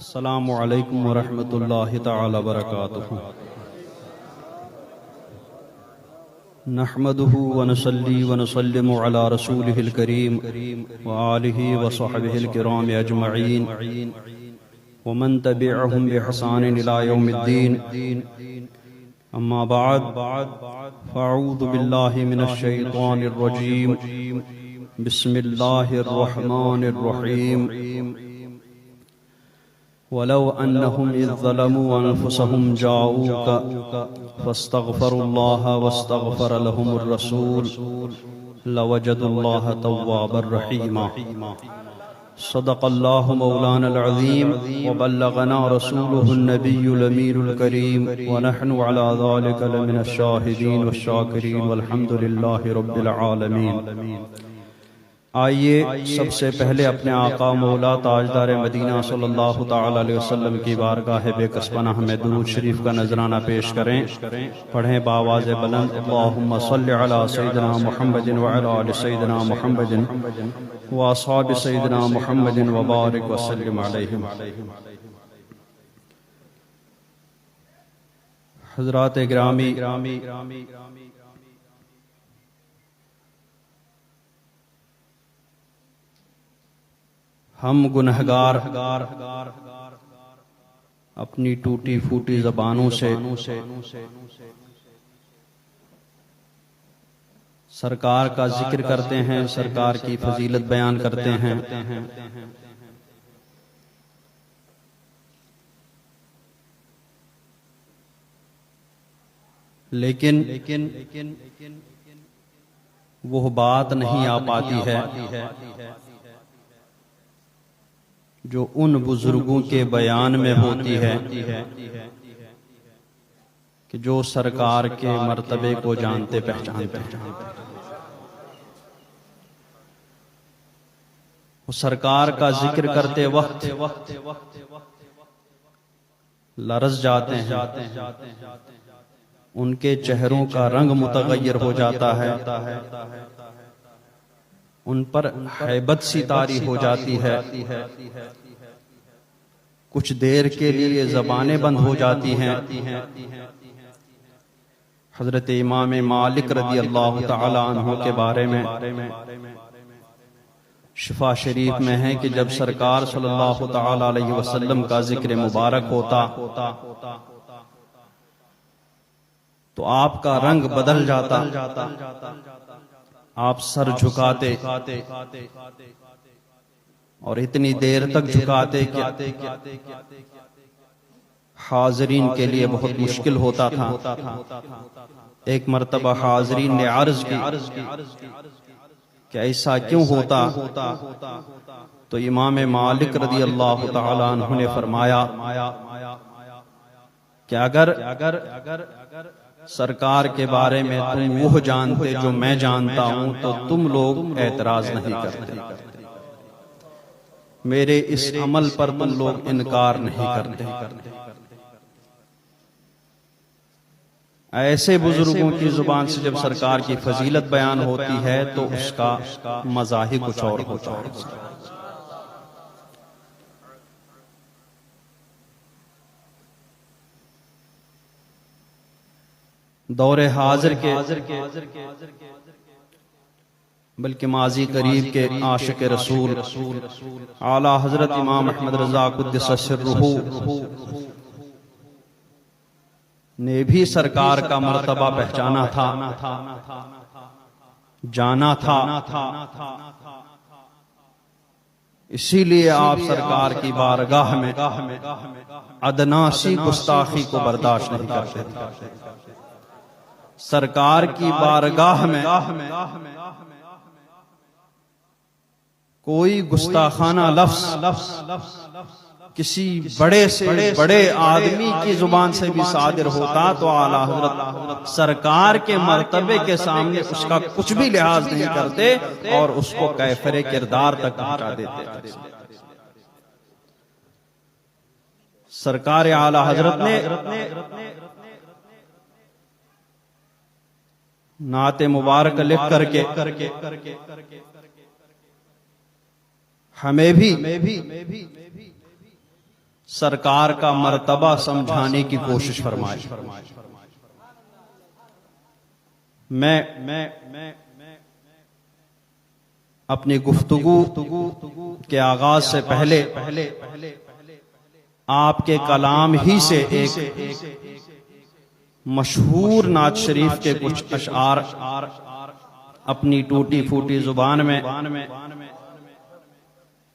अस्सलामु अलैकुम वरहमतुल्लाहि तआला वबरकातुहू। नहमदुहु व नसल्ली व नसल्लिमु अला रसूलिहिल करीम व आलिहि व सहबिहिल किराम अजमईन व मन तबिअहुम बिइहसान इला यौमिद्दीन। अम्मा बाद फ़अऊज़ु बिल्लाहि मिनश शैतानिर रजीम। बिस्मिल्लाहिर रहमानिर रहीम। वलौ अन्नहुम इज़ ज़लमू अनफुसहुम जाऊका फस्तग़फरुल्लाह वस्तग़फ़र लहुमुर रसूल लवजदुल्लाह तव्वाबर रहीमा। सदक़ल्लाहु मौलानल अज़ीम व बल्लगना रसूलुहुन नबियुल अमीनुल करीम व नहनु अला ज़ालिका लमिनश शाहिदीन वश्शाकिरीन वल्हम्दुलिल्लाहि रब्बिल आलमीन। आइए सबसे पहले अपने आका मौला ताजदार मदीना सल्लल्लाहु तआला अलैहि वसल्लम की बारगाह बेकसपना हमें दुरूद शरीफ का नजराना पेश करें। पढ़ें बावाज़ बुलंद अल्लाहुम्मा सल्लि अला सय्यिदिना मुहम्मदिन व अला आलि सय्यिदिना मुहम्मदिन व अस्हाबि सय्यिदिना मुहम्मदिन व बारिक व सल्लिम अलैहिम। हज़रात गिरामी, हम गुनहगार अपनी टूटी फूटी ज़बानों से सरकार का जिक्र करते हैं, सरकार की फजीलत बयान करते हैं, लेकिन वो बात नहीं आ पाती है जो उन बुजुर्गों के बयान में होती है कि जो सरकार के मर्तबे को जानते पहचानते हैं। वो सरकार का जिक्र करते वक्त लरज़ जाते हैं, उनके चेहरों का रंग मुतगय्यर हो जाता है, उन पर हैबत सी तारी हो जाती है, कुछ देर के लिए ज़बानें बंद हो जाती हैं। हज़रत इमाम मालिक रज़ी अल्लाह तआला अन्हु के बारे में शिफा शरीफ में है कि जब सरकार सल्लल्लाहु तआला अलैहि वसल्लम का जिक्र मुबारक होता तो आपका रंग बदल जाता, आप सर झुकाते और इतनी देर तक झुकाते कि हाज़रीन के लिए बहुत मुश्किल होता था। एक मर्तबा हाज़रीन ने अर्ज़ की कि ऐसा क्यों होता, तो इमाम मालिक रज़ी अल्लाह तआला अन्हु ने फरमाया कि अगर सरकार के बारे में तुम वो जानते जो मैं जानता हूं तो तुम लोग एतराज नहीं करते, मेरे इस अमल पर तुम लोग इनकार नहीं करते। ऐसे बुजुर्गों की जुबान से जब सरकार की फजीलत बयान होती है तो उसका मज़ा ही कुछ और होता है। दौरे हाजिर के बल्कि माजी करीब के आशिक रसूल आला हजरत इमाम अहमद रज़ा कुद्दस सिर्रुहु ने भी सरकार का मर्तबा पहचाना था, जाना था। इसीलिए आप सरकार की बारगाह में अदनासी गुस्ताखी को बर्दाश्त नहीं करते थे। सरकार की बारगाह में कोई गुस्ताखाना लफ्ज़ किसी बड़े से बड़े आदमी की जुबान से भी सादिर होता तो आला हज़रत सरकार के मर्तबे के सामने उसका कुछ भी लिहाज नहीं करते और उसको कैफरे किरदार तक पहुंचा देते। सरकार आला हज़रत ने नाते मुबारक लिख करके हमें भी सरकार का मर्तबा समझाने की कोशिश फरमाई। मैं अपनी गुफ्तगू के आगाज से पहले आपके कलाम ही से एक मशहूर नात शरीफ के कुछ अशआर अपनी टूटी फूटी जुबान में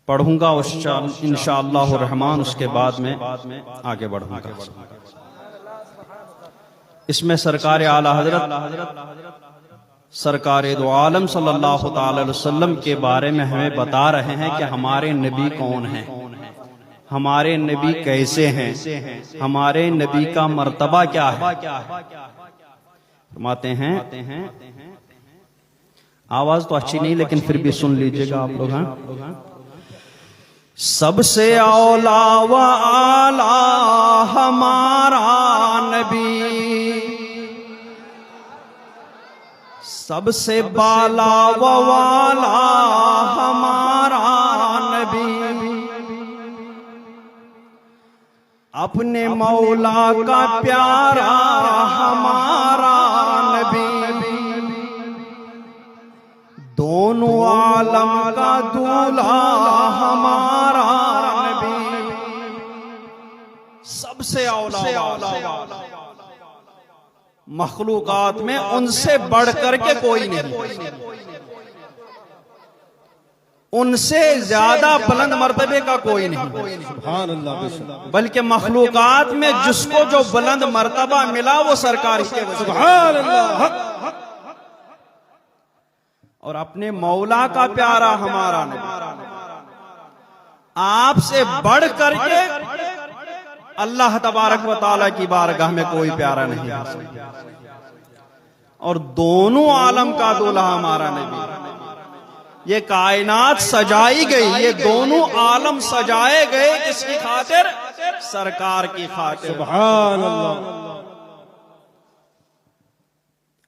पढ़ूंगा। इंशाअल्लाह रहमान उसके बाद में आगे बढ़ूंगा। इसमें सरकार आला हजरत सरकार दो आलम सल्लल्लाहु ताला अलैहि वसल्लम के बारे में हमें बता रहे हैं कि हमारे नबी कौन हैं, हमारे नबी कैसे हैं, हमारे नबी का मर्तबा क्या है। फरमाते हैं, आवाज तो अच्छी नहीं लेकिन फिर भी सुन लीजिएगा आप लोग। सबसे औला व आला हमारा नबी, सबसे बाला व वाला हमारा नबी, अपने मौला का प्यारा हमारा नबी, दोनों आलम का दूल्हा हमारा नबी, सबसे औला मखलूकात में उनसे बढ़कर के कोई नहीं, उनसे ज्यादा बुलंद मर्तबे का कोई नहीं। सुभान अल्लाह। बल्कि मखलूकात में जिसको जो बुलंद मर्तबा मिला वो सरकार के वजह। सुभान अल्लाह। और अपने मौला का प्यारा हमारा नबी, आपसे बढ़ करके अल्लाह तबारक व तआला की बारगाह में कोई प्यारा नहीं है। और दोनों आलम का दूल्हा हमारा नबी। ये कायनात सजाई गई, ये दोनों आलम सजाए गए किसकी खातिर? सरकार की खातिर। सुभान अल्लाह।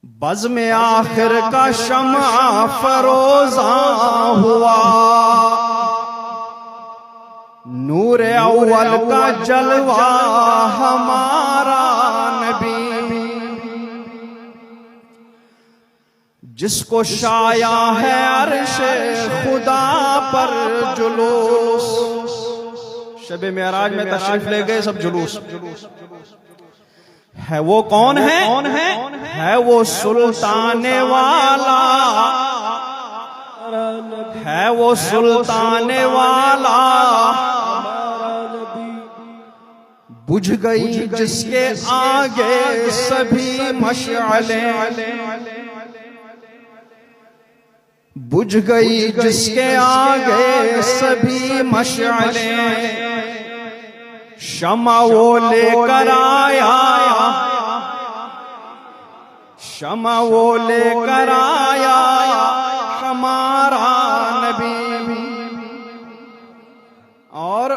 बज़्म आखिर का शम्अ फरोज़ा हुआ, नूर अव्वल का जलवा हमारा नबी, जिसको शाया है अर्शे खुदा पर जुलूस। शबे मेराज में तशरीफ ले गए सब जुलूस है। वो कौन है? है वो सुल्ताने वाला, है वो सुल्ताने वाला, बुझ गई जिसके आगे सभी मशअलें, बुझ गई जिसके आगे सभी मशअलें, शमा वो लेकर आया, शमा वो लेकर आया हमारा नबी। और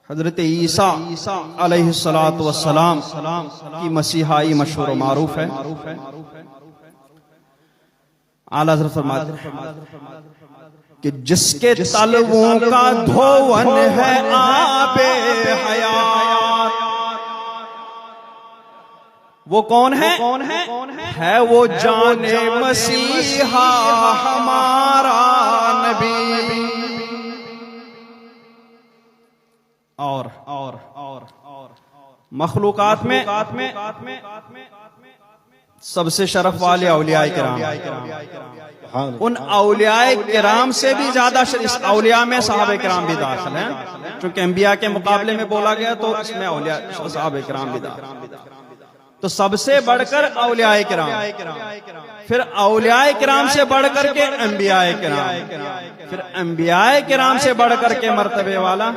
हजरत ईसा अलैहिस्सलातु वस्सलाम की मसीहाई मशहूर व मारूफ है। आला हज़रत फरमाते कि जिसके तलवों का धोवन है आबे हयात, वो कौन है? है वो जाने मसीहा हमारा नबी। और मखलूकात में सबसे शरफ वाले औलिया किराम, उन औलिया किराम से भी ज्यादा औलिया में साहबे किराम भी दाखिल हैं। चूंकि अंबिया के मुकाबले में बोला गया तो इसमें औलिया साहबे किराम भी दाखिल। तो सबसे बढ़कर औलिया किराम, फिर औलिया किराम से बढ़कर के अंबिया किराम, फिर अंबिया किराम से बढ़कर के मर्तबे वाला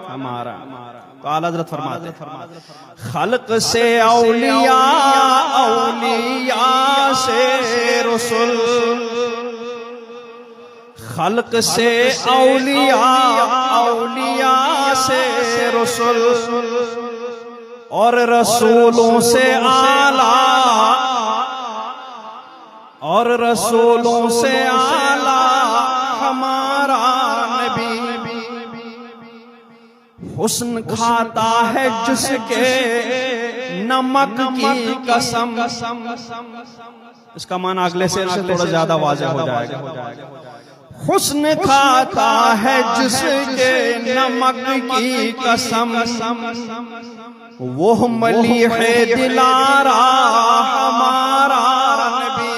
हमारा। तो आला हज़रत फरमाते खल्क से औलिया, औलिया से रसूल, खल्क से औलिया, औलिया से रसूल, और रसूलों से आला, और रसूलों से आला हमारा नबी। हुस्न खाता है जिसके नमक की कसम। इसका माना अगले शेर से थोड़ा ज्यादा वाज़ेह हो जाएगा। हुस्न खाता है जिसके नमक की कसम, वो मलीह दिलारा हमारा नबी।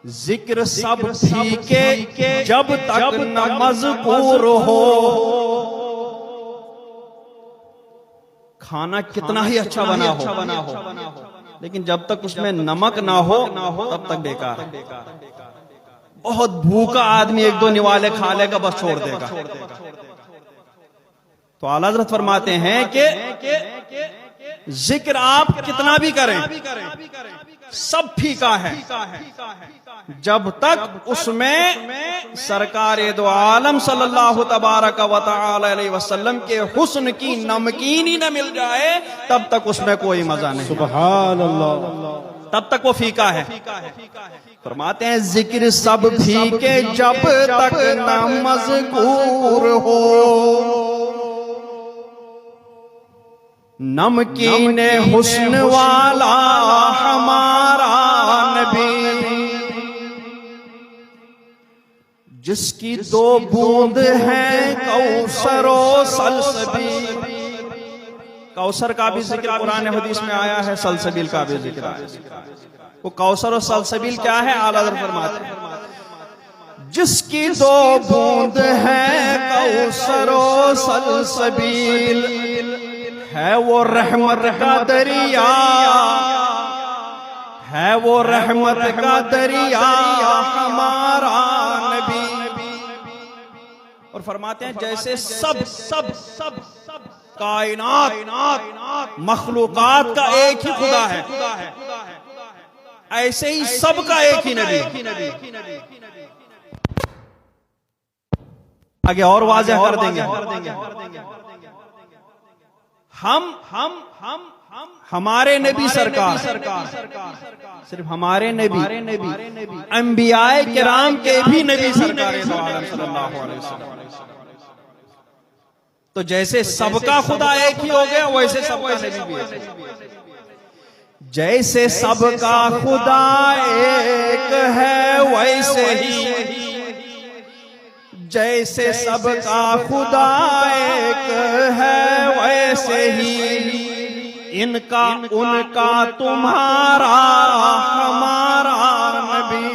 जिक्र सब फीके जब तक न मज़कूर हो। खाना कितना ही अच्छा बना हो, लेकिन जब तक उसमें नमक ना हो तब तक बेकार है। बहुत भूखा आदमी एक दो निवाले खा लेगा, बस छोड़ देगा। तो आला हज़रत फरमाते हैं कि जिक्र आप कितना भी करें, सब फीका है जब तक उसमें सरकार दो आलम सल्लल्लाहु तबारक व तआला अलैहि वसल्लम के हुस्न की नमकीन ही न मिल जाए, तब तक उसमें कोई मजा नहीं। सुभान अल्लाह। तब तक वो फीका है। फरमाते हैं जिक्र सब फीके जब तक न मज़कूर हो। नमकीन हुस्न वाला हमारा नबी, जिसकी दो बूंद हैं कौसरो सलसबील। कौसर का भी जिक्र कुरान हदीस में आया है, सलसबील का भी जिक्र आया है। वो कौसर और सलसबील क्या है? आला हज़रत फरमाते हैं जिसकी दो बूंद हैं कौसरो सलसबील, है वो रहमत का दरिया, है वो रहमत का दरिया हमारा नबी। और फरमाते हैं जैसे सब सब सब कायनात मखलूकात का एक ही खुदा है, ऐसे ही सबका एक ही नबी। आगे और वाज़ेह कर देंगे। हम हमारे नबी सरकार, सिर्फ हमारे नबी, अंबियाए किराम के भी नबी सरकार सल्लल्लाहु अलैहि वसल्लम। तो जैसे सबका खुदा एक ही हो गया, वैसे सबका नबी भी है। जैसे सबका खुदा एक है वैसे ही, जैसे सबका खुदा एक है वैसे ही, इनका उनका तुम्हारा हमारा नबी।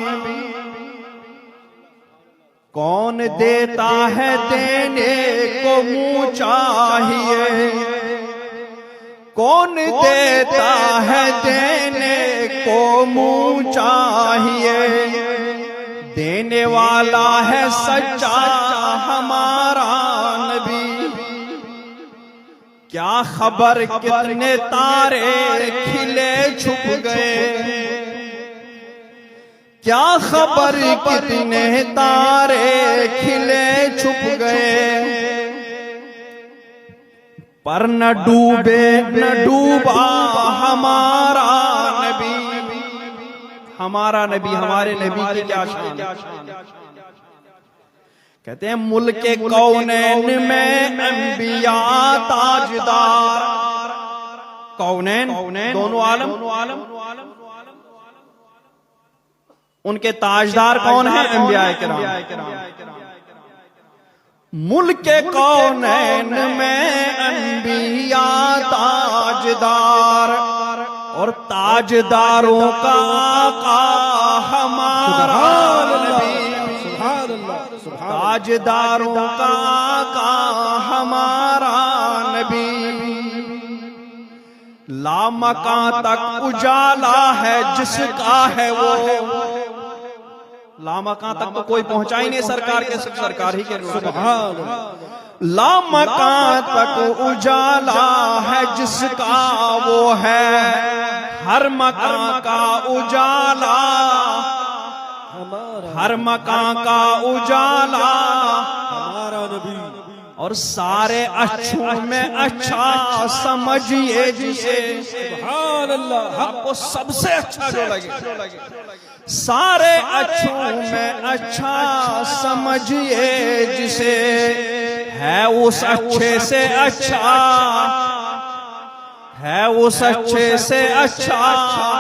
कौन देता है देने को मुँह चाहिए, कौन देता है देने को मुँह चाहिए, देने वाला है सच्चा हमारा नबी। क्या खबर कितने तारे खिले छुप गए, क्या खबर कितने तारे खिले छुप गए, पर न डूबे न डूबा हमारा नबी। हमारा नबी, हमारे नबी की क्या शान। कहते हैं मुल्के कौनैन में अंबिया ताजदार। कौनैन दोनों आलम, उनके ताजदार कौन है? अंबिया किराम। मुल्के कौनैन में अंबिया ताजदार, और ताजदारों का आका हमारा नबी। ताजदारों का आका हमारा नबी। लामकां तक उजाला है जिसका है वो। लामकां तक तो कोई पहुंचा ही नहीं सरकार के, सरकार ही के। लामकां तक उजाला है जिसका वो है, हर मकां का उजाला, हर मकां का उजाला हमारा नबी। और सारे अच्छों में अच्छा समझिए जिसे, सुभान अल्लाह, आपको सबसे अच्छा जो लगे, सारे अच्छों में अच्छा समझिए जिसे, है उस अच्छे से अच्छा, है उस अच्छे से अच्छा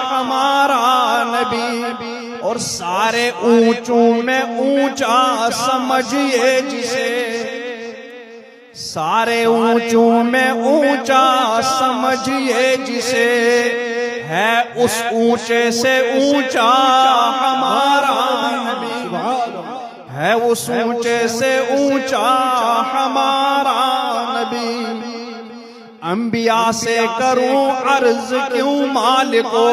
हमारा नबी, और सारे ऊंचों में ऊंचा समझिए जिसे, सारे ऊंचों में ऊंचा समझिए जिसे, है उस ऊंचे से ऊंचा हमारा नबी, है उस ऊंचे से ऊंचा हमारा नबी। अंबिया से करूं अर्ज क्यों मालिको,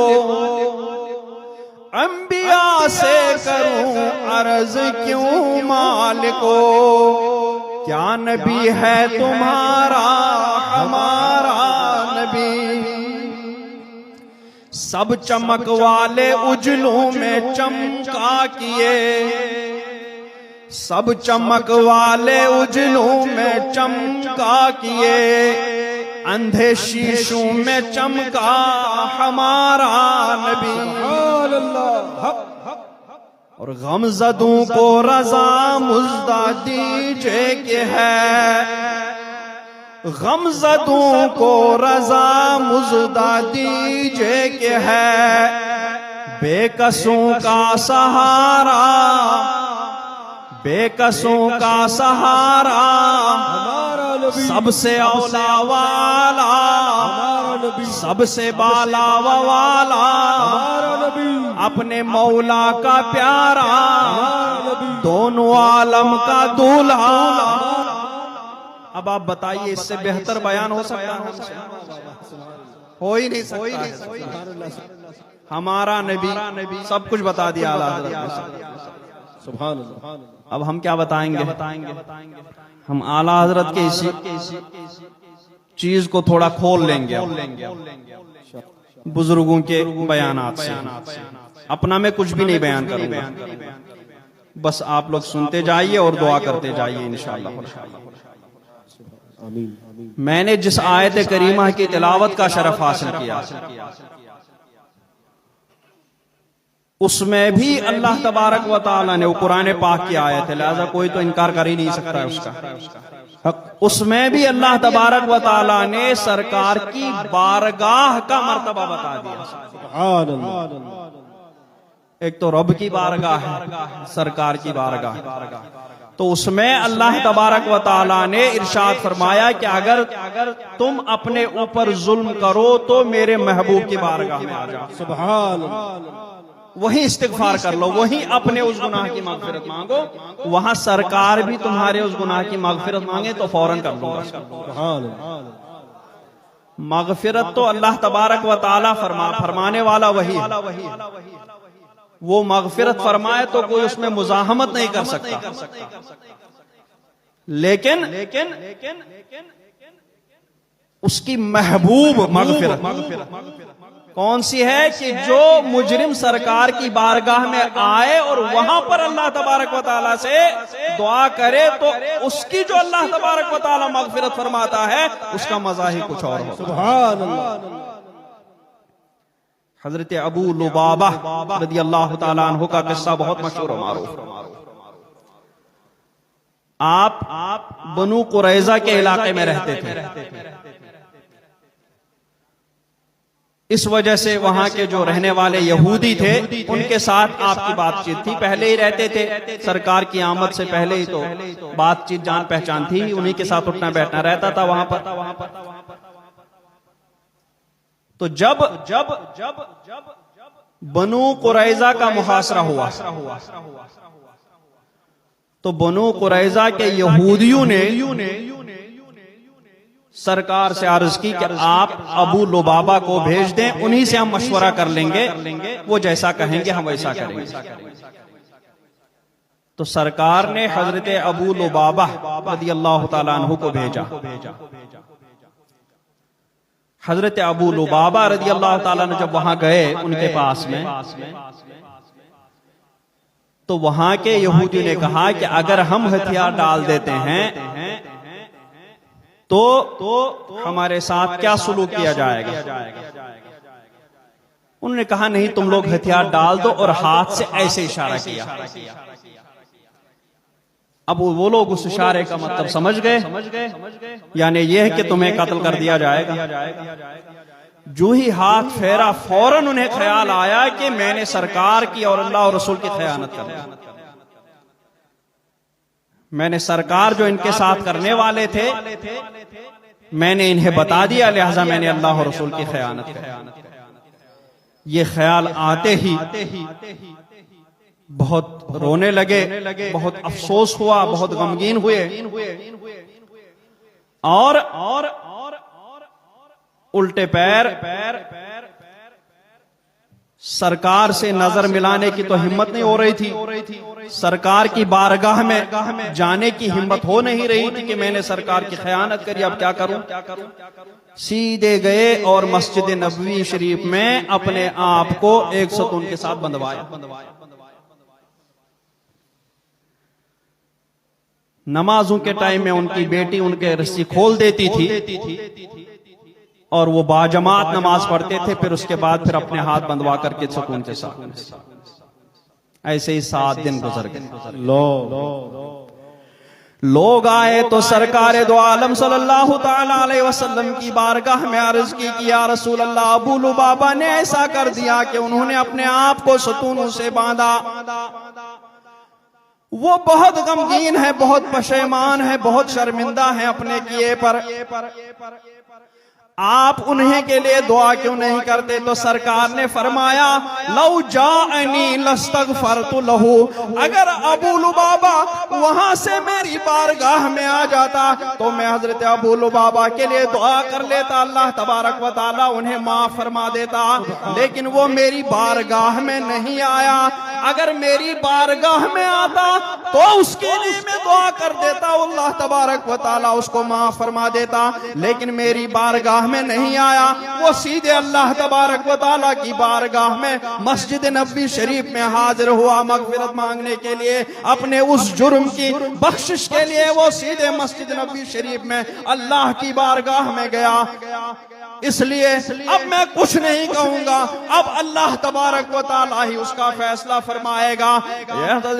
अंबिया से करूं अर्ज क्यों मालिको, क्या नबी है तुम्हारा हमारा नबी। सब चमक वाले उजलों में चमका किए, सब चमक वाले उजलों में चमका किए, अंधे शीशों में चमका हमारा नबी। और गमज़दों को रज़ा मुज़्दा दीजिए कि है, गमज़दों को रज़ा मुज़्दा दीजिए कि है, बेकसों का सहारा, बेकसों का सहारा, सबसे औला वाला, सबसे बाला वाला, अपने मौला का प्यारा, दोनों आलम का दूल्हा। अब आप बताइए इससे बेहतर बयान हो सकता है? हो ही नहीं सकता। हमारा नबी सब कुछ बता दिया आला हज़रत ने। सुभान अल्लाह। अब हम क्या बताएंगे? हम आला हज़रत के इसी चीज को थोड़ा खोल लेंगे बुजुर्गों के बयानात से। अपना मैं कुछ भी नहीं बयान करूंगा, बस आप लोग सुनते जाइए और दुआ करते जाइए इंशाअल्लाह। मैंने जिस आयत करीमा की तिलावत का शरफ हासिल किया, उसमें भी अल्लाह तबारक व तआला ने, वो कुरान पाक की आयत है, लिहाजा कोई तो इनकार कर ही नहीं सकता है उसका। उसमें भी अल्लाह तबारक व तआला ने सरकार की बारगाह का मर्तबा बता दिया। एक तो रब की बारगाह है, सरकार की बारगाह, तो उसमें अल्लाह तबारक व तआला ने इरशाद फरमाया कि अगर तुम अपने ऊपर जुल्म करो तो मेरे महबूब की बारगाह में आ जाओ, सुभान अल्लाह, वही इस्तिगफार कर लो, वही अपने उस गुनाह की मगफिरत मांगो। वहां सरकार भी तुम्हारे उस गुनाह की मगफिरत मांगे तो फौरन कर लूंगा। मगफिरत तो अल्लाह तबारक व तआला फरमाने वाला वही है, वो मगफिरत फरमाए तो कोई उसमें मुजाहमत नहीं कर सकता। लेकिन उसकी महबूब मगफिरत कौन सी है कि जो मुजरिम सरकार की बारगाह में आए और वहां पर अल्लाह तबारक व तआला से दुआ करे तो उसकी जो अल्लाह तबारक व तआला मगफिरत फरमाता है उसका मजा ही कुछ और हो। सुभान अल्लाह। हजरत अबू लुबाबा रदियल्लाहु ताला अन्हु का किस्सा बहुत मशहूर और मारूफ। आप बनु कुरैजा के इलाके में रहते थे, इस वजह से वहां के जो रहने वाले यहूदी थे उनके साथ आपकी बातचीत थी, पहले ही रहते थे, सरकार की आमद से पहले ही तो बातचीत जान पहचान थी, उन्हीं के साथ उठना बैठना रहता था वहां पर। तो जब बनु कुरैजा का मुहासरा हुआ तो बनु कुरैजा के यहूदियों ने सरकार से अर्ज की कि आप अबू लुबाबा को भेज दें, उन्हीं से हम मशवरा कर लेंगे, वो जैसा कहेंगे हम वैसा करेंगे। तो सरकार ने हजरत अबू लुबाबा रदियल्लाहु ताला अन्हु को भेजा। हजरत अबू लुबाबा रदियल्लाहु ताला अन्हु जब वहां गए उनके पास में, तो वहां के यहूदियों ने कहा कि अगर हम हथियार डाल देते हैं तो हमारे साथ क्या सुलूक किया जाएगा। उन्होंने कहा नहीं, तुम लोग हथियार डाल दो, और हाथ से ऐसे इशारा किया। अब वो लोग उस इशारे का मतलब समझ गए, यानी यह है कि तुम्हें कत्ल कर दिया जाएगा। जो ही हाथ फेरा फौरन उन्हें ख्याल आया कि मैंने सरकार की और अल्लाह और रसूल की खयानत कर दी। मैंने सरकार जो इनके साथ करने वाले थे मैंने इन्हें बता दिया, लिहाजा मैंने अल्लाह और रसूल की खयानत की। ये ख्याल आते ही बहुत रोने लगे, बहुत अफसोस हुआ, बहुत गमगीन हुए और उल्टे पैर सरकार से नजर मिलाने की तो हिम्मत नहीं हो रही थी, सरकार की बारगाह में जाने की हिम्मत हो नहीं रही थी कि मैंने सरकार की खयानत करी, अब क्या करूं। सीधे गए और मस्जिद नबवी शरीफ में अपने आप को एक सतून के साथ बंधवाया। नमाजों के टाइम में उनकी बेटी उनके रस्सी खोल देती थी और वो बाजमात नमाज पढ़ते थे, फिर उसके बाद फिर अपने हाथ बंधवा करके सुकून के साथ। ऐसे ही 7 दिन गुजर गए। लोग आए तो सरकार दो आलम सल्लल्लाहु ताला अलैहि वसल्लम की बारगाह में अर्ज की कि या रसूल अल्लाह, अबू लुबाबा ने ऐसा कर दिया कि उन्होंने अपने आप को सतूनों से बांधा। वो बहुत गमगीन है, बहुत पशेमान है, बहुत शर्मिंदा है अपने किए पर। आप उन्हें के लिए दुआ क्यों नहीं करते? तो सरकार ने फरमाया लौ जाअनी लस्तगफरतु लहू, अगर अबू लुबाबा वहां से मेरी बारगाह में आ जाता तो मैं हजरत अबू लुबाबा के लिए दुआ कर लेता, अल्लाह तबारक व तआला उन्हें माफ फरमा देता। लेकिन वो मेरी बारगाह में नहीं आया। अगर मेरी बारगाह में आता तो उसके लिए मैं दुआ कर देता, अल्लाह तबारक व तआला उसको माफ फरमा देता। लेकिन मेरी बारगाह में नहीं आया, वो सीधे अल्लाह तबारक व तआला की बारगाह में मस्जिद नबवी शरीफ में हाजिर हुआ मगफिरत मांगने के लिए, अपने उस जुर्म की बख्शिश के लिए वो सीधे मस्जिद नबवी शरीफ में अल्लाह की बारगाह में गया। इसलिए अब मैं कुछ नहीं कहूंगा, अब अल्लाह तबारक व तआला ही उसका फैसला फरमाएगा।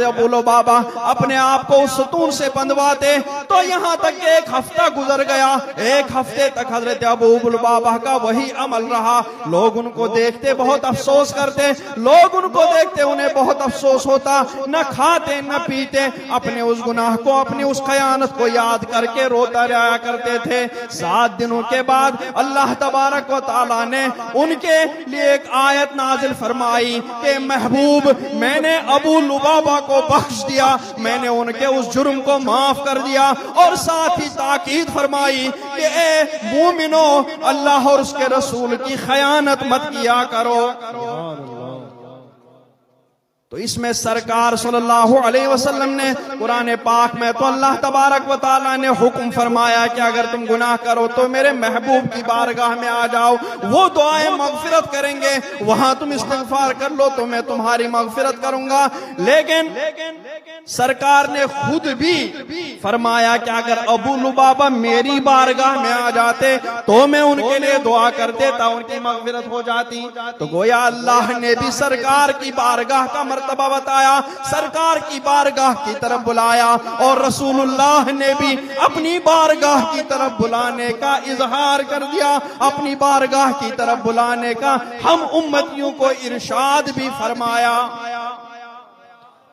अबू लुबाबा अपने आप को उस सतून से बंधवाते तो यहाँ तक एक हफ्ता गुजर गया। एक हफ्ते तक हजरत अबू लुबाबा का वही अमल रहा। लोग उनको देखते बहुत अफसोस करते, लोग उनको देखते उन्हें बहुत अफसोस होता, न खाते न पीते, अपने उस गुनाह को, अपनी उस खयानत को याद करके रोता रहा करते थे। 7 दिनों के बाद अल्लाह तबारक व तआला ने उनके लिए एक आयत नाजिल फरमाई कि महबूब, मैंने अबू लुबाबा को बख्श दिया, मैंने उनके उस जुर्म को माफ कर दिया। और साथ ही ताकीद फरमाई कि ए मोमिनो, अल्लाह और उसके रसूल की खयानत मत किया करो। तो इसमें सरकार सल्लल्लाहु अलैहि वसल्लम ने कुरान पाक में तो अल्लाह तबारक व तआला ने हुक्म फरमाया कि अगर तुम गुनाह करो तो मेरे महबूब की बारगाह में आ जाओ, वो दुआएं मगफिरत करेंगे, वहां तुम इस्तिगफार कर लो तो मैं तुम्हारी मगफिरत करूंगा। लेकिन सरकार ने खुद भी फरमाया कि अगर अबू लुबाबा मेरी बारगाह में आ जाते तो मैं उनके लिए दुआ कर देता, उनकी मगफिरत हो जाती। तो गोया अल्लाह ने भी सरकार की बारगाह का मर्तबा बताया, सरकार की बारगाह की तरफ बुलाया, और रसूलुल्लाह ने भी अपनी बारगाह की तरफ बुलाने का इजहार कर दिया, अपनी बारगाह की तरफ बुलाने का हम उम्मतियों को इरशाद भी फरमाया।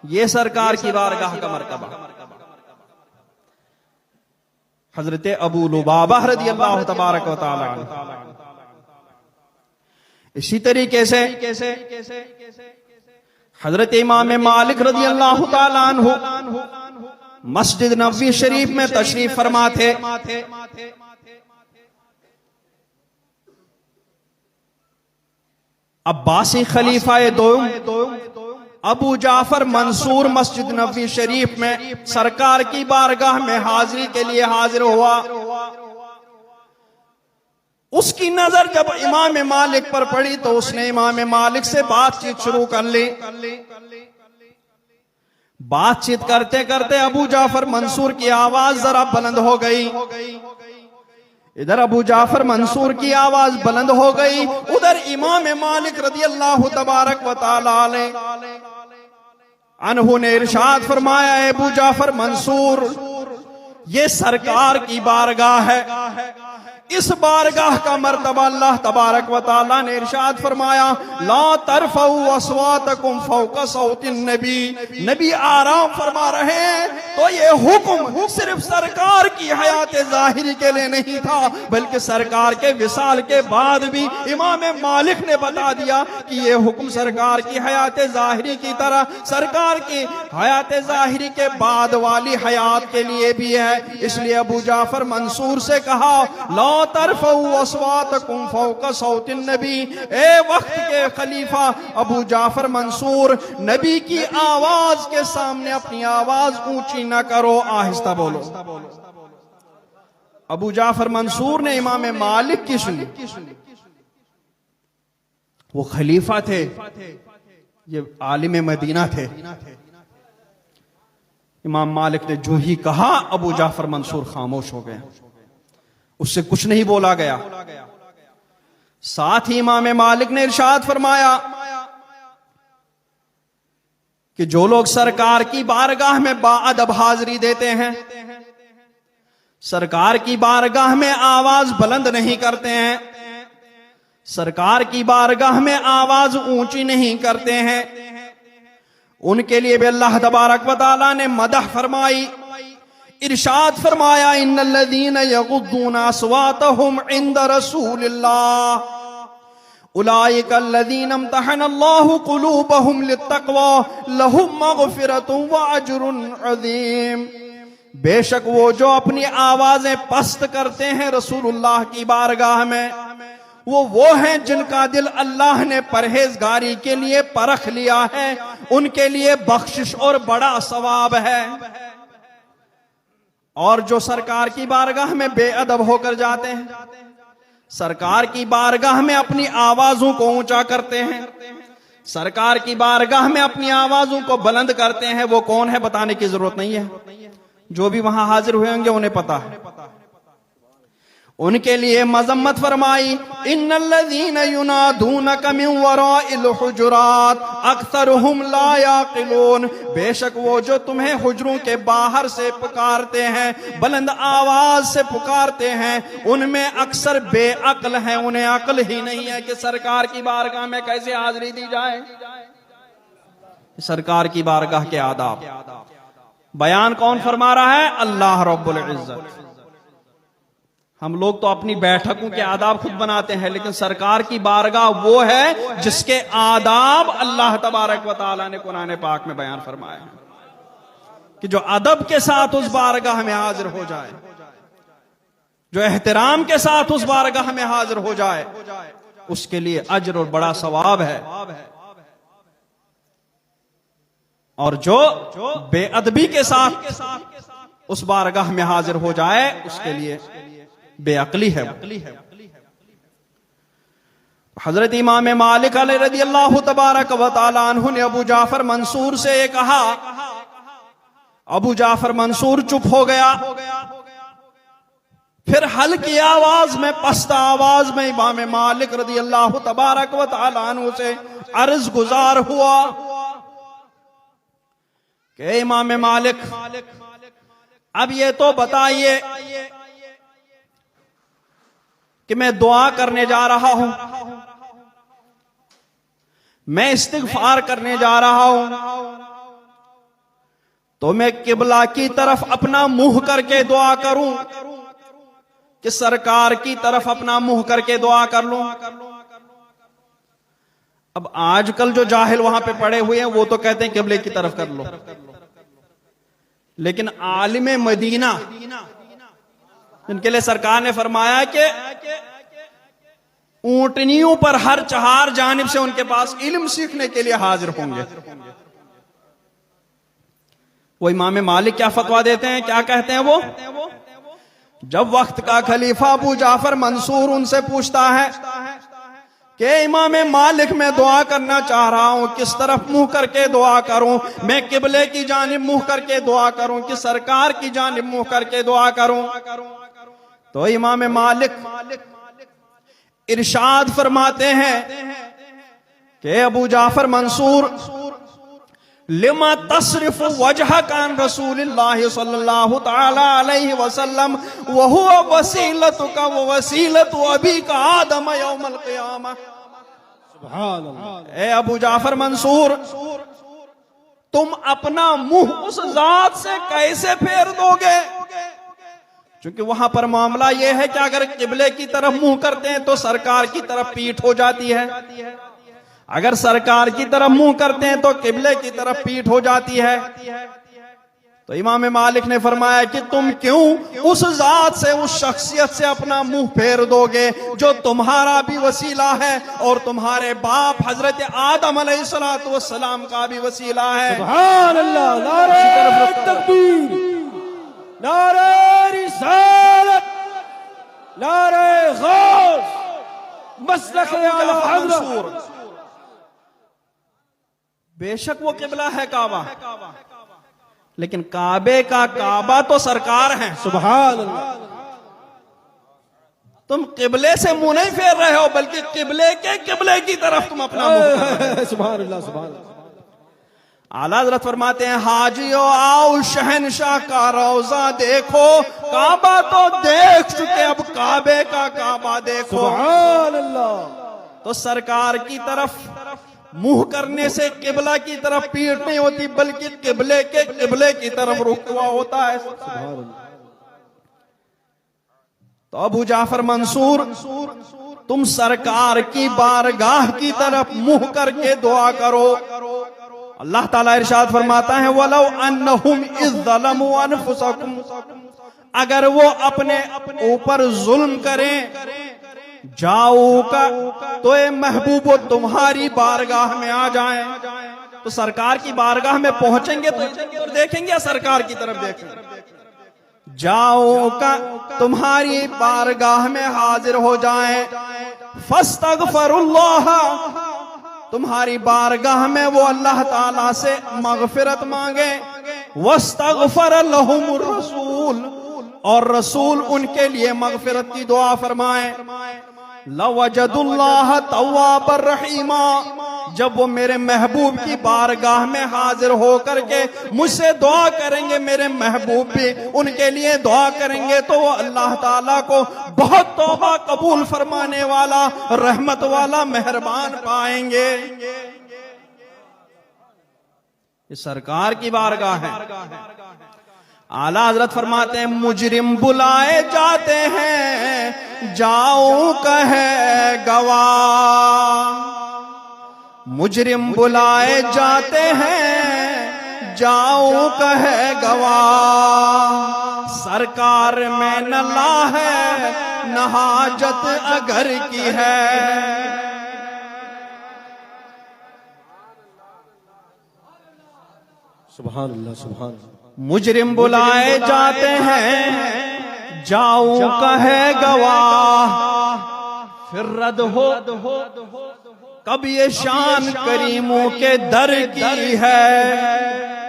ये सरकार की बारगाह का मर्तबा। हजरत अबू लुबाबा रज़ियल्लाहु तबारक व तआला। इसी तरीके से हजरत इमाम मालिक रज़ियल्लाहु तआला अन्हु मस्जिद नबवी शरीफ में तशरीफ फरमा थे। अब्बासी खलीफा दो अबू जाफर मंसूर मस्जिद नबवी शरीफ में सरकार की बारगाह में हाजिरी के लिए हाजिर हुआ। उसकी नजर जब इमाम मालिक पर पड़ी तो उसने इमाम मालिक से बातचीत शुरू कर ली। बातचीत करते करते अबू जाफर मंसूर की आवाज जरा बुलंद हो गई। इधर अबू जाफर मंसूर की आवाज बुलंद हो गई, उधर इमाम मालिक रज़ियल्लाहु तबारक व तआला अलैह अनहु ने इरशाद फरमाया, अबू जाफर मंसूर, ये सरकार की बारगाह है, इस बारगाह का मर्तबा अल्लाह तबारक व तआला ने इरशाद फरमाया, ला तरफऊ अस्वातकुम फौका सौतिन नबी। नबी आराम फरमा रहे हैं, तो ये हुक्म सिर्फ सरकार की हयात जाहिरी के लिए नहीं था, बल्कि सरकार के विसाल के बाद भी इमाम मालिक ने बता दिया कि ये हुक्म सरकार की हयात जाहिरी की तरह सरकार की हयात जाहिरी के बाद वाली हयात के लिए भी है। इसलिए अबू जाफर मंसूर से कहा, ला तरफऊ अस्वातकुम फौका सौतिन नबी। ए वक्त के खलीफा अबू जाफर मंसूर, नबी की आवाज के सामने अपनी आवाज ऊंची न करो, आहिस्ता बोलो। अबू जाफर मंसूर ने इमाम मालिक की सुनी। वो खलीफा थे, ये आलिम मदीना थे। इमाम मालिक ने जो ही कहा, अबू जाफर मंसूर खामोश हो गए, उससे कुछ नहीं बोला गया। साथ ही इमाम मालिक ने इरशाद फरमाया कि जो लोग सरकार की बारगाह में बाअदब हाजिरी देते हैं, सरकार की बारगाह में आवाज बुलंद नहीं करते हैं, सरकार की बारगाह में आवाज ऊंची नहीं करते हैं, उनके लिए भी अल्लाह तबारक व तआला ने मदह फरमाई। इरशाद फरमाया, इन्नल्लज़ीना यग़ुद्दूना अस्वातहुम इंद रसूलिल्लाह उलाइका अल्लज़ीना इम्तहनल्लाहु क़ुलूबहुम लित्तक़वा लहुम मग़फ़िरतुन व अज्रुन अज़ीम। बेशक वो जो अपनी आवाजें पस्त करते हैं रसूलुल्लाह की बारगाह में, वो हैं जिनका दिल अल्लाह ने परहेजगारी के लिए परख लिया है, उनके लिए बख्शिश और बड़ा सवाब है। और जो सरकार की बारगाह में बेअदब होकर जाते हैं, सरकार की बारगाह में अपनी आवाजों को ऊंचा करते हैं, सरकार की बारगाह में अपनी आवाजों को बुलंद करते हैं, वो कौन है बताने की जरूरत नहीं है, जो भी वहां हाजिर हुए होंगे उन्हें पता है। उनके लिए मजम्मत फरमाई, इन्नल्लज़ीना युनादूनका मिन वराइल हुजुरात अक्सरुहुम ला याक़िलून। बेशक वो जो तुम्हें हुजरों के बाहर से पुकारते हैं, बुलंद आवाज से पुकारते हैं, उनमें अक्सर बेअक्ल हैं, उन्हें अक्ल ही नहीं है कि सरकार की बारगाह में कैसे हाजिरी दी जाए। सरकार की बारगाह के आदाब बयान कौन फरमा रहा है? अल्लाह रब्बुल इज्जत। हम लोग तो अपनी बैठकों के आदाब खुद बनाते हैं, लेकिन सरकार की बारगाह वो है जिसके आदाब अल्लाह तबारक व तआला ने कुरान पाक में बयान फरमाए हैं कि जो अदब के साथ उस बारगाह में हाजिर हो जाए, जो एहतराम के साथ उस बारगाह में हाजिर हो जाए, उसके लिए अज्र और बड़ा सवाब है। और जो बेअदबी के साथ उस बारगाह में हाजिर हो जाए, उसके लिए बेअक्ली है। हजरत इमाम मालिक रज़ियल्लाहु तबारक व तआला अन्हु ने अबू जाफर मंसूर से कहा। अबू जाफर मंसूर चुप हो गया। फिर हल्की आवाज में, पस्त आवाज में इमाम मालिक रज़ियल्लाहु तबारक व तआला अन्हु से अर्ज गुजार हुआ कि इमाम मालिक, अब ये तो बताइए कि मैं दुआ करने जा रहा हूं, मैं इस्तिग़फ़ार करने जा रहा हूं, तो मैं किबला की तरफ अपना मुंह करके दुआ करूं कि सरकार की तरफ अपना मुंह करके दुआ कर लूं? अब आजकल जो जाहिल वहां पे पड़े हुए हैं वो तो कहते हैं किबले की तरफ कर लो, लेकिन आलिम मदीना जिनके लिए सरकार ने फरमाया कि ऊंटनियों पर हर चार जानिब से उनके पास इल्म सीखने के लिए हाजिर होंगे, वो इमाम मालिक क्या फतवा देते हैं, क्या कहते हैं वो? जब वक्त का खलीफा अबू जाफर मंसूर उनसे पूछता है कि इमाम मालिक मैं दुआ करना चाह रहा हूं, किस तरफ मुंह करके दुआ करूं? मैं किबले की जानिब मुंह करके दुआ करूं कि सरकार की जानिब मुंह करके दुआ करूं? तो इमाम मालिक इरशाद फरमाते हैं कि अबू जाफर मंसूर, लिमा तसरिफ वजहकान रसूलिल्लाह सल्लल्लाहु तआला अलैहि वसल्लम व हुवा वसीलतुका व वसीलतु अबीका आदम यौमल क़ियामह। सुभान अल्लाह। ए अबू जाफर मंसूर, तुम अपना मुंह उस जात से कैसे फेर दोगे? क्योंकि वहां पर मामला यह है कि अगर किबले की तरफ मुंह करते हैं तो सरकार की तरफ पीठ हो जाती है, अगर सरकार की तरफ मुंह करते हैं तो किबले की तरफ पीठ हो जाती है। तो इमाम मालिक ने फरमाया कि तुम क्यों उस जात से, उस शख्सियत से अपना मुंह फेर दोगे जो तुम्हारा भी वसीला है और तुम्हारे बाप हजरत आदम अलैहिस्सलातु वस्सलाम का भी वसीला है। सुभान अल्लाह। नारे तकबीर, नारे रिसालत, नारे गौस, मसलक आला हज़रत। बेशक वो किबला है काबा, लेकिन काबे का काबा तो सरकार है। सुभान अल्लाह। तुम किबले से मुंह नहीं फेर रहे हो, बल्कि किबले के किबले की तरफ तुम अपना मुंह। सुभान अल्लाह, सुभान अल्लाह। आला हज़रत फरमाते हैं, हाजियो आओ शहनशाह का रोजा देखो, काबा तो देख चुके, अब काबे का काबा देखो। सुभान अल्लाह। तो सरकार की तरफ मुंह करने से किबला की तरफ पीठ नहीं होती, बल्कि किबले के किबले की तरफ रुख हुआ होता है। तो अबू जाफर मंसूर, तुम सरकार की बारगाह की तरफ मुंह करके दुआ करो। अल्लाह ताला इरशाद फरमाता है, वलौ अन्नहुम इज़ ज़लमू अनफुसकुम, अगर वो अपने ऊपर जुल्म करें, जाओ का तो ए महबूबो तुम्हारी बारगाह में आ जाएं। तो सरकार की बारगाह में पहुंचेंगे तो देखेंगे या सरकार की तरफ देखेंगे? जाओ का तुम्हारी बारगाह में हाजिर हो जाएं, फस्तगफिरुल्लाह, तुम्हारी बारगाह में वो अल्लाह ताला से मगफिरत मांगे, वस्तगफर लहुमुर रसूल, और रसूल उनके लिए मगफिरत की दुआ फरमाए। लवजदुल्लाह तव्वाबर रहीमा, जब वो मेरे महबूब की बारगाह में हाजिर होकर के मुझसे दुआ करेंगे, मेरे महबूब भी उनके लिए दुआ करेंगे, तो वो अल्लाह ताला को बहुत तौबा कबूल फरमाने वाला, रहमत वाला, मेहरबान पाएंगे। ये सरकार की बारगाह है। आला हजरत फरमाते हैं, मुजरिम बुलाए जाते हैं, जाऊं कहे गवाह, मुजरिम बुलाए जाते हैं, जाऊं कहे गवाह, सरकार में न ला है, न हाजत अगर की है। सुभान अल्लाह, सुभान अल्लाह। मुजरिम बुलाए जाते हैं, जाऊं कहे गवाह, फिर रद हो कब ये शान करीमों के दर की है।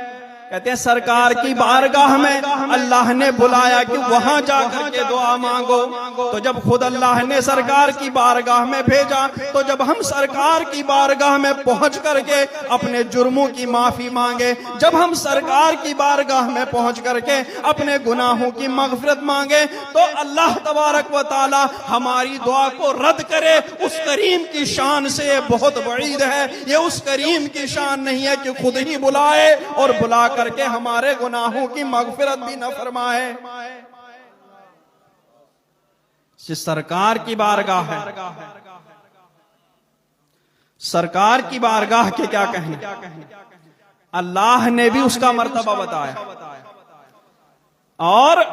कहते हैं सरकार की बारगाह में अल्लाह ने बुलाया कि वहां जाकर के दुआ मांगो। तो जब खुद अल्लाह ने सरकार की बारगाह में भेजा, तो जब हम सरकार की बारगाह में पहुंच करके अपने जुर्मों की माफी मांगे, जब हम सरकार की बारगाह में पहुंच करके अपने गुनाहों की मगफिरत मांगे, तो अल्लाह तबारक व तआला हमारी दुआ को रद्द करे। उस करीम की शान से ये बहुत बईद है। ये उस करीम की शान नहीं है कि खुद ही बुलाए और बुला करके हमारे गुनाहों की मगफिरत भी न फरमाए। सरकार की बारगाह है। सरकार की बारगाह के क्या कहने, अल्लाह ने भी उसका मर्तबा बताया और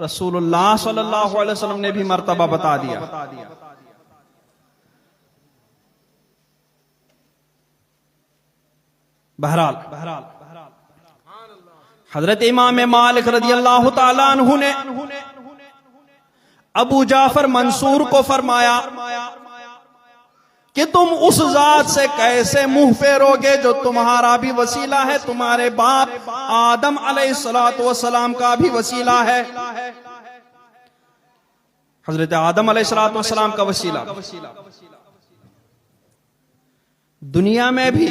रसूलुल्लाह सल्लल्लाहु अलैहि वसल्लम ने भी मर्तबा बता दिया। बहरहाल हजरत इमाम मालिक रदियल्लाहु ताला अन्हु ने अबू जाफर मंसूर को फरमाया कि तुम उस जात से कैसे मुंह फेरोगे जो तुम्हारा भी वसीला है, तुम्हारे बाप आदम अलैहिस्सलातु वस्सलाम का भी वसीला है। हजरत आदम अलैहिस्सलातु वस्सलाम का वसीला। दुनिया में भी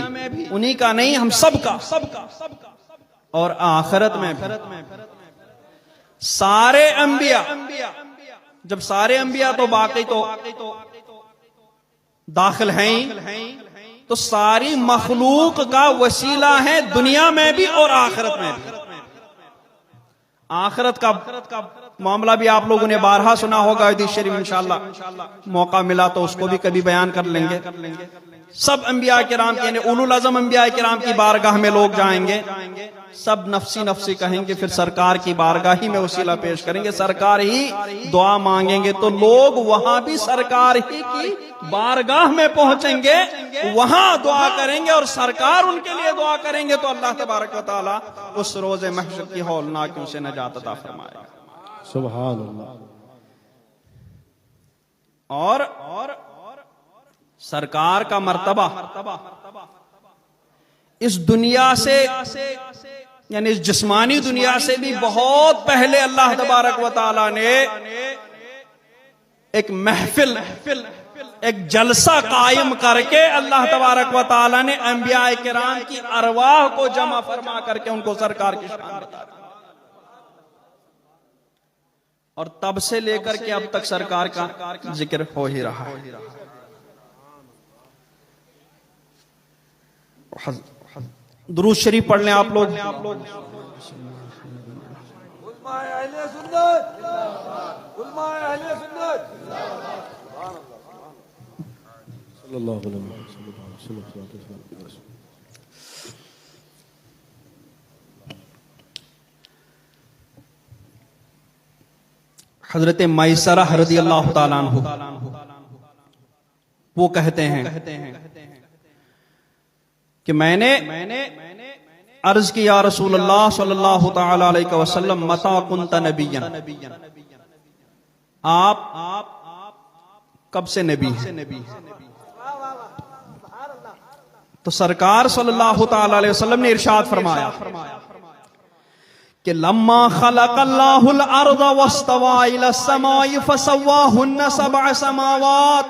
उन्हीं का नहीं, हम सबका, और आखिरत में भी। सारे अंबिया, जब सारे अंबिया तो बाकी तो दाखिल हैं ही, तो सारी मखलूक का वसीला है दुनिया में भी और आखिरत में भी। आखिरत का मामला भी आप लोगों ने बारहा सुना होगा हदीस शरीफ, इंशाअल्लाह मौका मिला तो उसको भी कभी बयान कर लेंगे। सब अंबिया किराम यानी उलुल अज़म अंबिया किराम की बारगाह में लोग जाएंगे, सब नफसी नफसी कहेंगे, फिर सरकार की बारगाह ही में वसीला पेश करेंगे, सरकार ही दुआ मांगेंगे, तो लोग वहां भी सरकार ही की बारगाह में पहुंचेंगे, वहां दुआ करेंगे और सरकार उनके लिए दुआ करेंगे, तो अल्लाह तबारक व तआला उस रोज़े महशर की हौलनाकियों से नजात अता फरमाएगा। सुभान अल्लाह। और सरकार का मर्तबा इस दुनिया से यानी इस जिस्मानी दुनिया से भी बहुत पहले अल्लाह तबारक व तआला ने एक महफिल, एक जलसा कायम करके अल्लाह तबारक व तआला ने अंबिया किराम की अरवाह को जमा फरमा करके उनको सरकार की शान बता दी। और तब से लेकर के अब तक सरकार का जिक्र हो ही रहा है। दुरूद शरीफ पढ़ लें आप लोग। हजरत मैसरा रज़ियल्लाहु ताला अन्हु वो कहते हैं कि मैंने अर्ज किया या रसूल अल्लाह सल्लल्लाहु तआला अलैहि वसल्लम मता कुंत नबिय्यन, आप कब से नबी हैं? तो सरकार सल्लल्लाहु तआला अलैहि वसल्लम ने इरशाद फरमाया कि लम्मा खलक़ल्लाहुल अर्ज़ वस्तवा इलस समाई फसव्वाहुन्ना सबअ समावात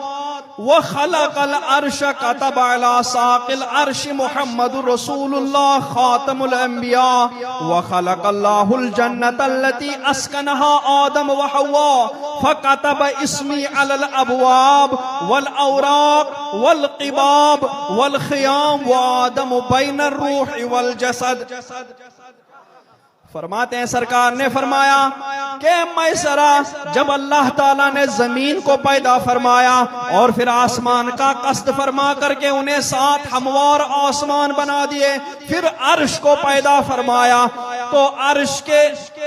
व खलक़ल अर्श कतब अला साक़िल अर्श मुहम्मदुर रसूलुल्लाह खातमुल अंबिया व खलक़ल्लाहुल जन्नत अल्लती अस्कनहा आदम व हव्वा फकतब इस्मी अलल अबवाब वल औराक वल क़िबाब वल ख़ियाम व आदम बैनर रूह वल जसद। फरमाते हैं सरकार ने फरमाया कि मैसरा, जब अल्लाह ताला ने जमीन को पैदा फरमाया और फिर आसमान का कस्द फरमा करके उन्हें 7 हमवार आसमान बना दिए, फिर अर्श को पैदा फरमाया, तो अर्श के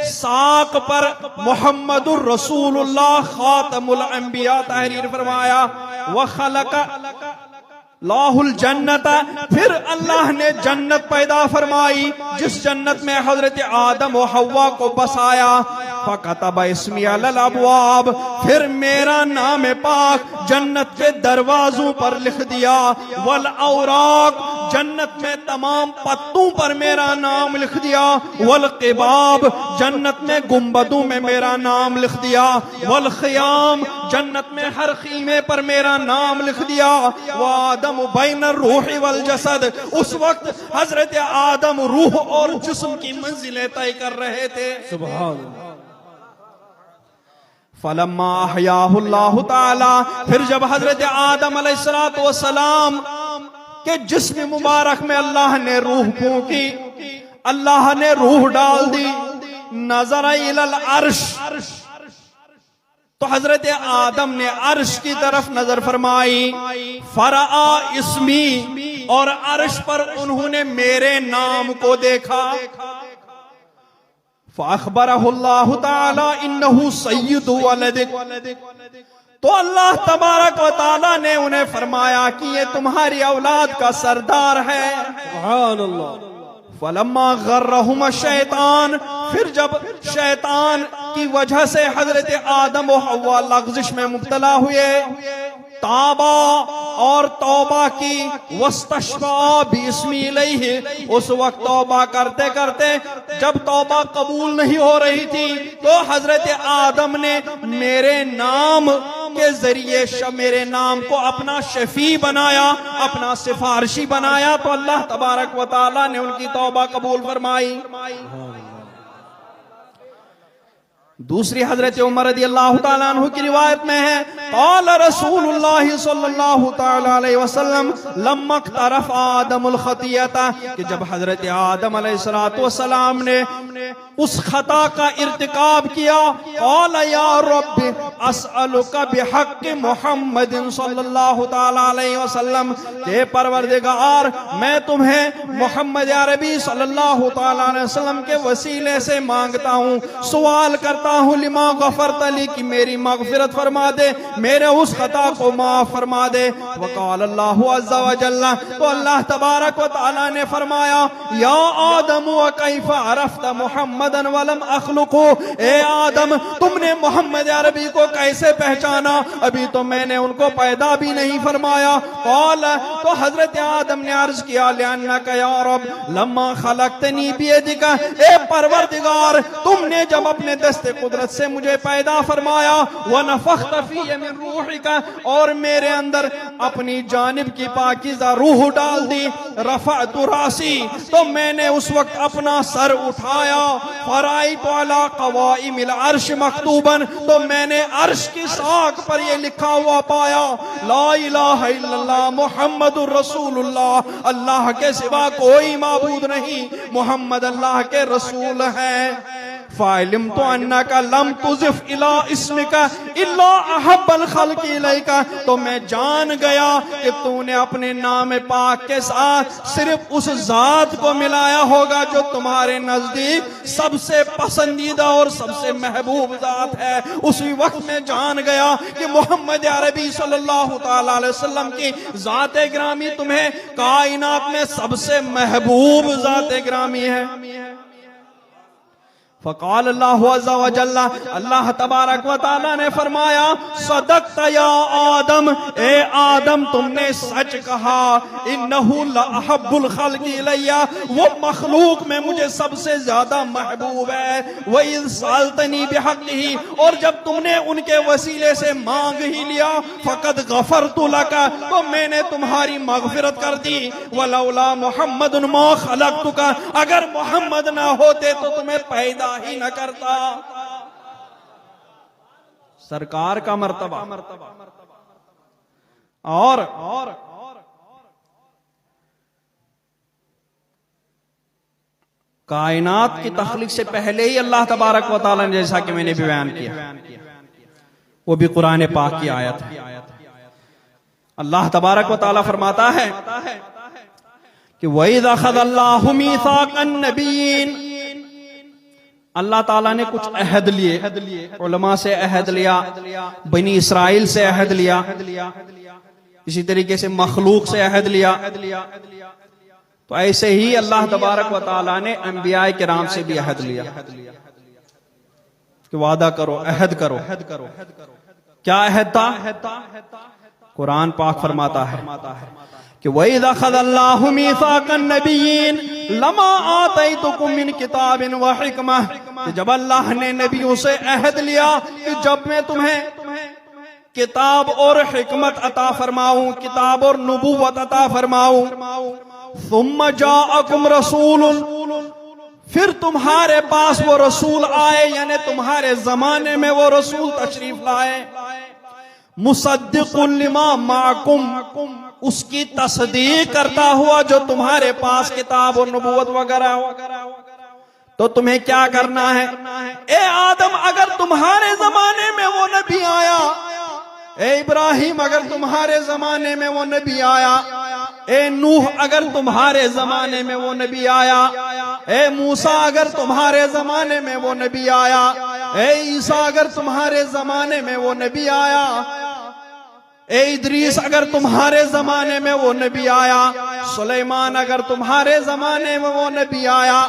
साक पर मुहम्मदुर रसूलुल्लाह खातमुल अंबिया तहरीर फरमाया। व खलका लाहुल जन्नत, फिर अल्लाह ने जन्नत पैदा फरमाई, जिस जन्नत में हजरत आदम और हव्वा को बसाया। फकतब इस्मी अलल अबवाब, फिर मेरा नाम पाक जन्नत के दरवाजों पर लिख दिया। वल औराक, जन्नत में तमाम पत्तों पर मेरा नाम लिख दिया। वल क़िबाब, जन्नत में गुंबदों में मेरा नाम लिख दिया। वल ख़ियाम, जन्नत में हर खीमे पर मेरा नाम लिख दिया। वो आदम बैनर रूह वल जसद, उस वक्त हजरत आदम रूह और जिस्म की मंजिलें तय कर रहे थे। सुभान अल्लाह। फलम्मा अहयाहुल्लाहु ताला, फिर जब हजरत आदम अलैहिस्सलातु वस्सलाम के जिस्म मुबारक में अल्लाह ने रूह फूंकी, अल्लाह ने रूह डाल दी। नज़र इलल अर्श, तो हजरत आदम ने अर्श की तरफ नजर फरमाई। फरआ इस्मी, और अर्श पर उन्होंने मेरे नाम को देखा। फ़अख़बरहुल्लाहु ताला इन्नहु सय्यिदु वलदिक, तो अल्लाह तबारक व ताला ने उन्हें फरमाया कि ये तुम्हारी औलाद का सरदार है। सुभान अल्लाह। फलम्मा गर्रहुम शैतान, फिर जब शैतान की वजह से हजरत आदम और हव्वा लग़्ज़िश में मुब्तला हुए, ताबा, और तौबा की, वस्तशफा बिस्मी इलैहि, उस वक्त तौबा करते करते जब तौबा कबूल नहीं हो रही थी तो हजरत आदम ने मेरे नाम के जरिए मेरे नाम को अपना शफी बनाया, अपना सिफारशी बनाया, तो अल्लाह तबारक व तआला ने उनकी तौबा कबूल फरमाई। दूसरी हजरत उमर रदियल्लाहु ताला अन्हु की रिवायत में है, क़ाल रसूलुल्लाह सल्लल्लाहु ताला अलैहि वसल्लम लम्मा इक़्तरफ़ आदमुल ख़तियता, कि जब हजरत आदम अलैहिस्सलातु वस्सलाम ने उस खता का इर्तिकाब किया, क़ाल या रब्बि अस्अलुका बिहक़्क़ि मुहम्मदिन सल्लल्लाहु ताला अलैहि वसल्लम, के परवरदिगार मैं तुम्हें मोहम्मद अरबी सल्लल्लाहु ताला अलैहि वसल्लम के वसीले से मांगता हूँ, सवाल करता हूँ, लिमा गफरत ली, कि मेरी मगफिरत फरमा दे, मेरे उस खता को माफ फरमा दे। वक़ाल अल्लाहु अज़्ज़ा व जल्ला, तो अल्लाह तबारक व तआला ने फरमाया, या आदम व कैफ़ अरफ़्त मुहम्मदन व लम अख़्लुक़हु, ए आदम तुमने मोहम्मद अरबी को कैसे पहचाना, अभी तो मैंने उनको पैदा भी नहीं फरमाया। क़ाल, तो हजरत आदम ने अर्ज किया, लिअन्नका या रब लम्मा खलक़तनी बियदिका, ए परवरदिगार तुमने जब अपने दस्ते कुदरत से मुझे पैदा फरमाया, व नफ़ख़्त फ़ीय मिन रूहिका, और मेरे अंदर अपनी जानिब की पाकीज़ा रूह डाल दी, रफ़अतु रासी, तो मैंने उस वक्त अपना सर उठाया, फ़राइतु अला क़वाइमिल अर्श मकतूबन, तो मैंने अर्श की साख पर यह लिखा हुआ पाया, ला इलाहा इल्लल्लाह मुहम्मदुर रसूलुल्लाह, अल्लाह के सिवा कोई माबूद नहीं, मोहम्मद अल्लाह के रसूल हैं। फ़ाइलिम तो अन्ना का लम तुज़िफ़ इला इस्मिका इल्ला अहब्बल खल्क़ि इलैका, तो मैं जान गया कि तूने अपने नाम पाक के साथ सिर्फ उस जात को मिलाया होगा जो तुम्हारे नजदीक सबसे पसंदीदा और सबसे महबूब जात है। उसी वक्त में जान गया कि मोहम्मद अरबी सल्लल्लाहु ताला अलैहि वसल्लम की जाते ग्रामी तुम्हें कायनात में सबसे महबूब जाते ग्रामी है। फ़क़ाल अल्लाहु अज़्ज़ा व जल्ला, अल्लाह तबारक व तआला ने फरमाया, सदक़त या आदम, ए आदम तुमने सच कहा, इन्नहु लअहब्बुल ख़ल्क़ि इलैया, वो मखलूक में मुझे सबसे ज्यादा महबूब है। व इज़ सअल्तनी बिहक़्क़िही, और जब तुमने उनके वसीले से मांग ही लिया, फ़क़द गफ़रतु लका, तो मैंने तुम्हारी मग़फ़िरत कर दी। वलौला मुहम्मदुन मा ख़लक़तुका, अगर मोहम्मद ना होते तो तुम्हें पैदा ही न करता। सरकार का मर्तबा और कायनात की तख्लीक से पहले ही अल्लाह तबारक व तआला ने, जैसा कि मैंने भी बयान किया, वो भी कुरान पाक की आयत है। अल्लाह तबारक व तआला फरमाता है कि वइज़ अख़ज़ल्लाहु मीसाक़न नबिय्यीन, अल्लाह ताला ने कुछ अहद लिए, उलमा से अहद लिया, बनी इसराइल से अहद लिया, इसी तरीके से मखलूक से अहद लिया, तो ऐसे ही अल्लाह तबारक व तआला ने अंबिया किराम से भी अहद लिया कि वादा करो, अहद करो। क्या अहद था? कुरान पाक फरमाता है कि वइज़ अख़ज़ल्लाहु मीसाक़न नबिय्यीन लमा आतैतुकुम मिन किताबिन व हिकमा, कि जब अल्लाह ने नबियों से अहद लिया कि जब मैं तुम्हें किताब और हिकमत अता फरमाऊं, किताब और नबूवत अता फरमाऊं, सुम्मा जाअकुम रसूलुन, फिर तुम्हारे पास वो रसूल आए, यानी तुम्हारे जमाने में वो रसूल तशरीफ लाए, मुसद्दिक़ुन लिमा माअकुम, उसकी तस्दीक करता हुआ जो तुम्हारे पास किताब और नबूवत वगैरह हो, तो तुम्हें क्या करना है? ए आदम, अगर तुम्हारे जमाने में वो नबी आया, ए इब्राहिम अगर तुम्हारे जमाने में वो नबी आया, ए नूह अगर तुम्हारे जमाने में वो नबी आया, ए मूसा अगर तुम्हारे जमाने में वो नबी आया, ए ईसा अगर तुम्हारे जमाने में वो नबी आया, ए इदरीस अगर तुम्हारे जमाने में वो नबी आया, सुलेमान अगर तुम्हारे जमाने में वो नबी आया,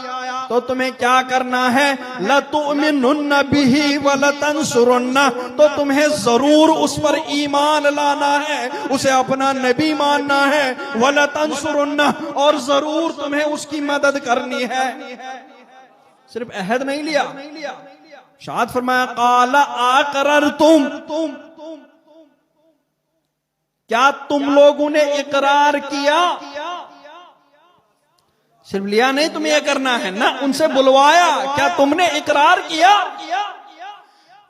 तो तुम्हें क्या करना है, लतुमिनुन्न बिही वलतंसुरुन्ना, तो तुम्हें जरूर उस पर ईमान लाना है, उसे अपना नबी मानना है, वलतंसुरुन्ना, और जरूर तुम्हें उसकी मदद करनी है। सिर्फ अहद नहीं लिया, शाद फरमाया काला अक़ररतुम, क्या तुम लोगों ने इकरार किया? सिर्फ लिया नहीं, तुम्हें यह करना है ना, उनसे बुलवाया, क्या तुमने इकरार किया?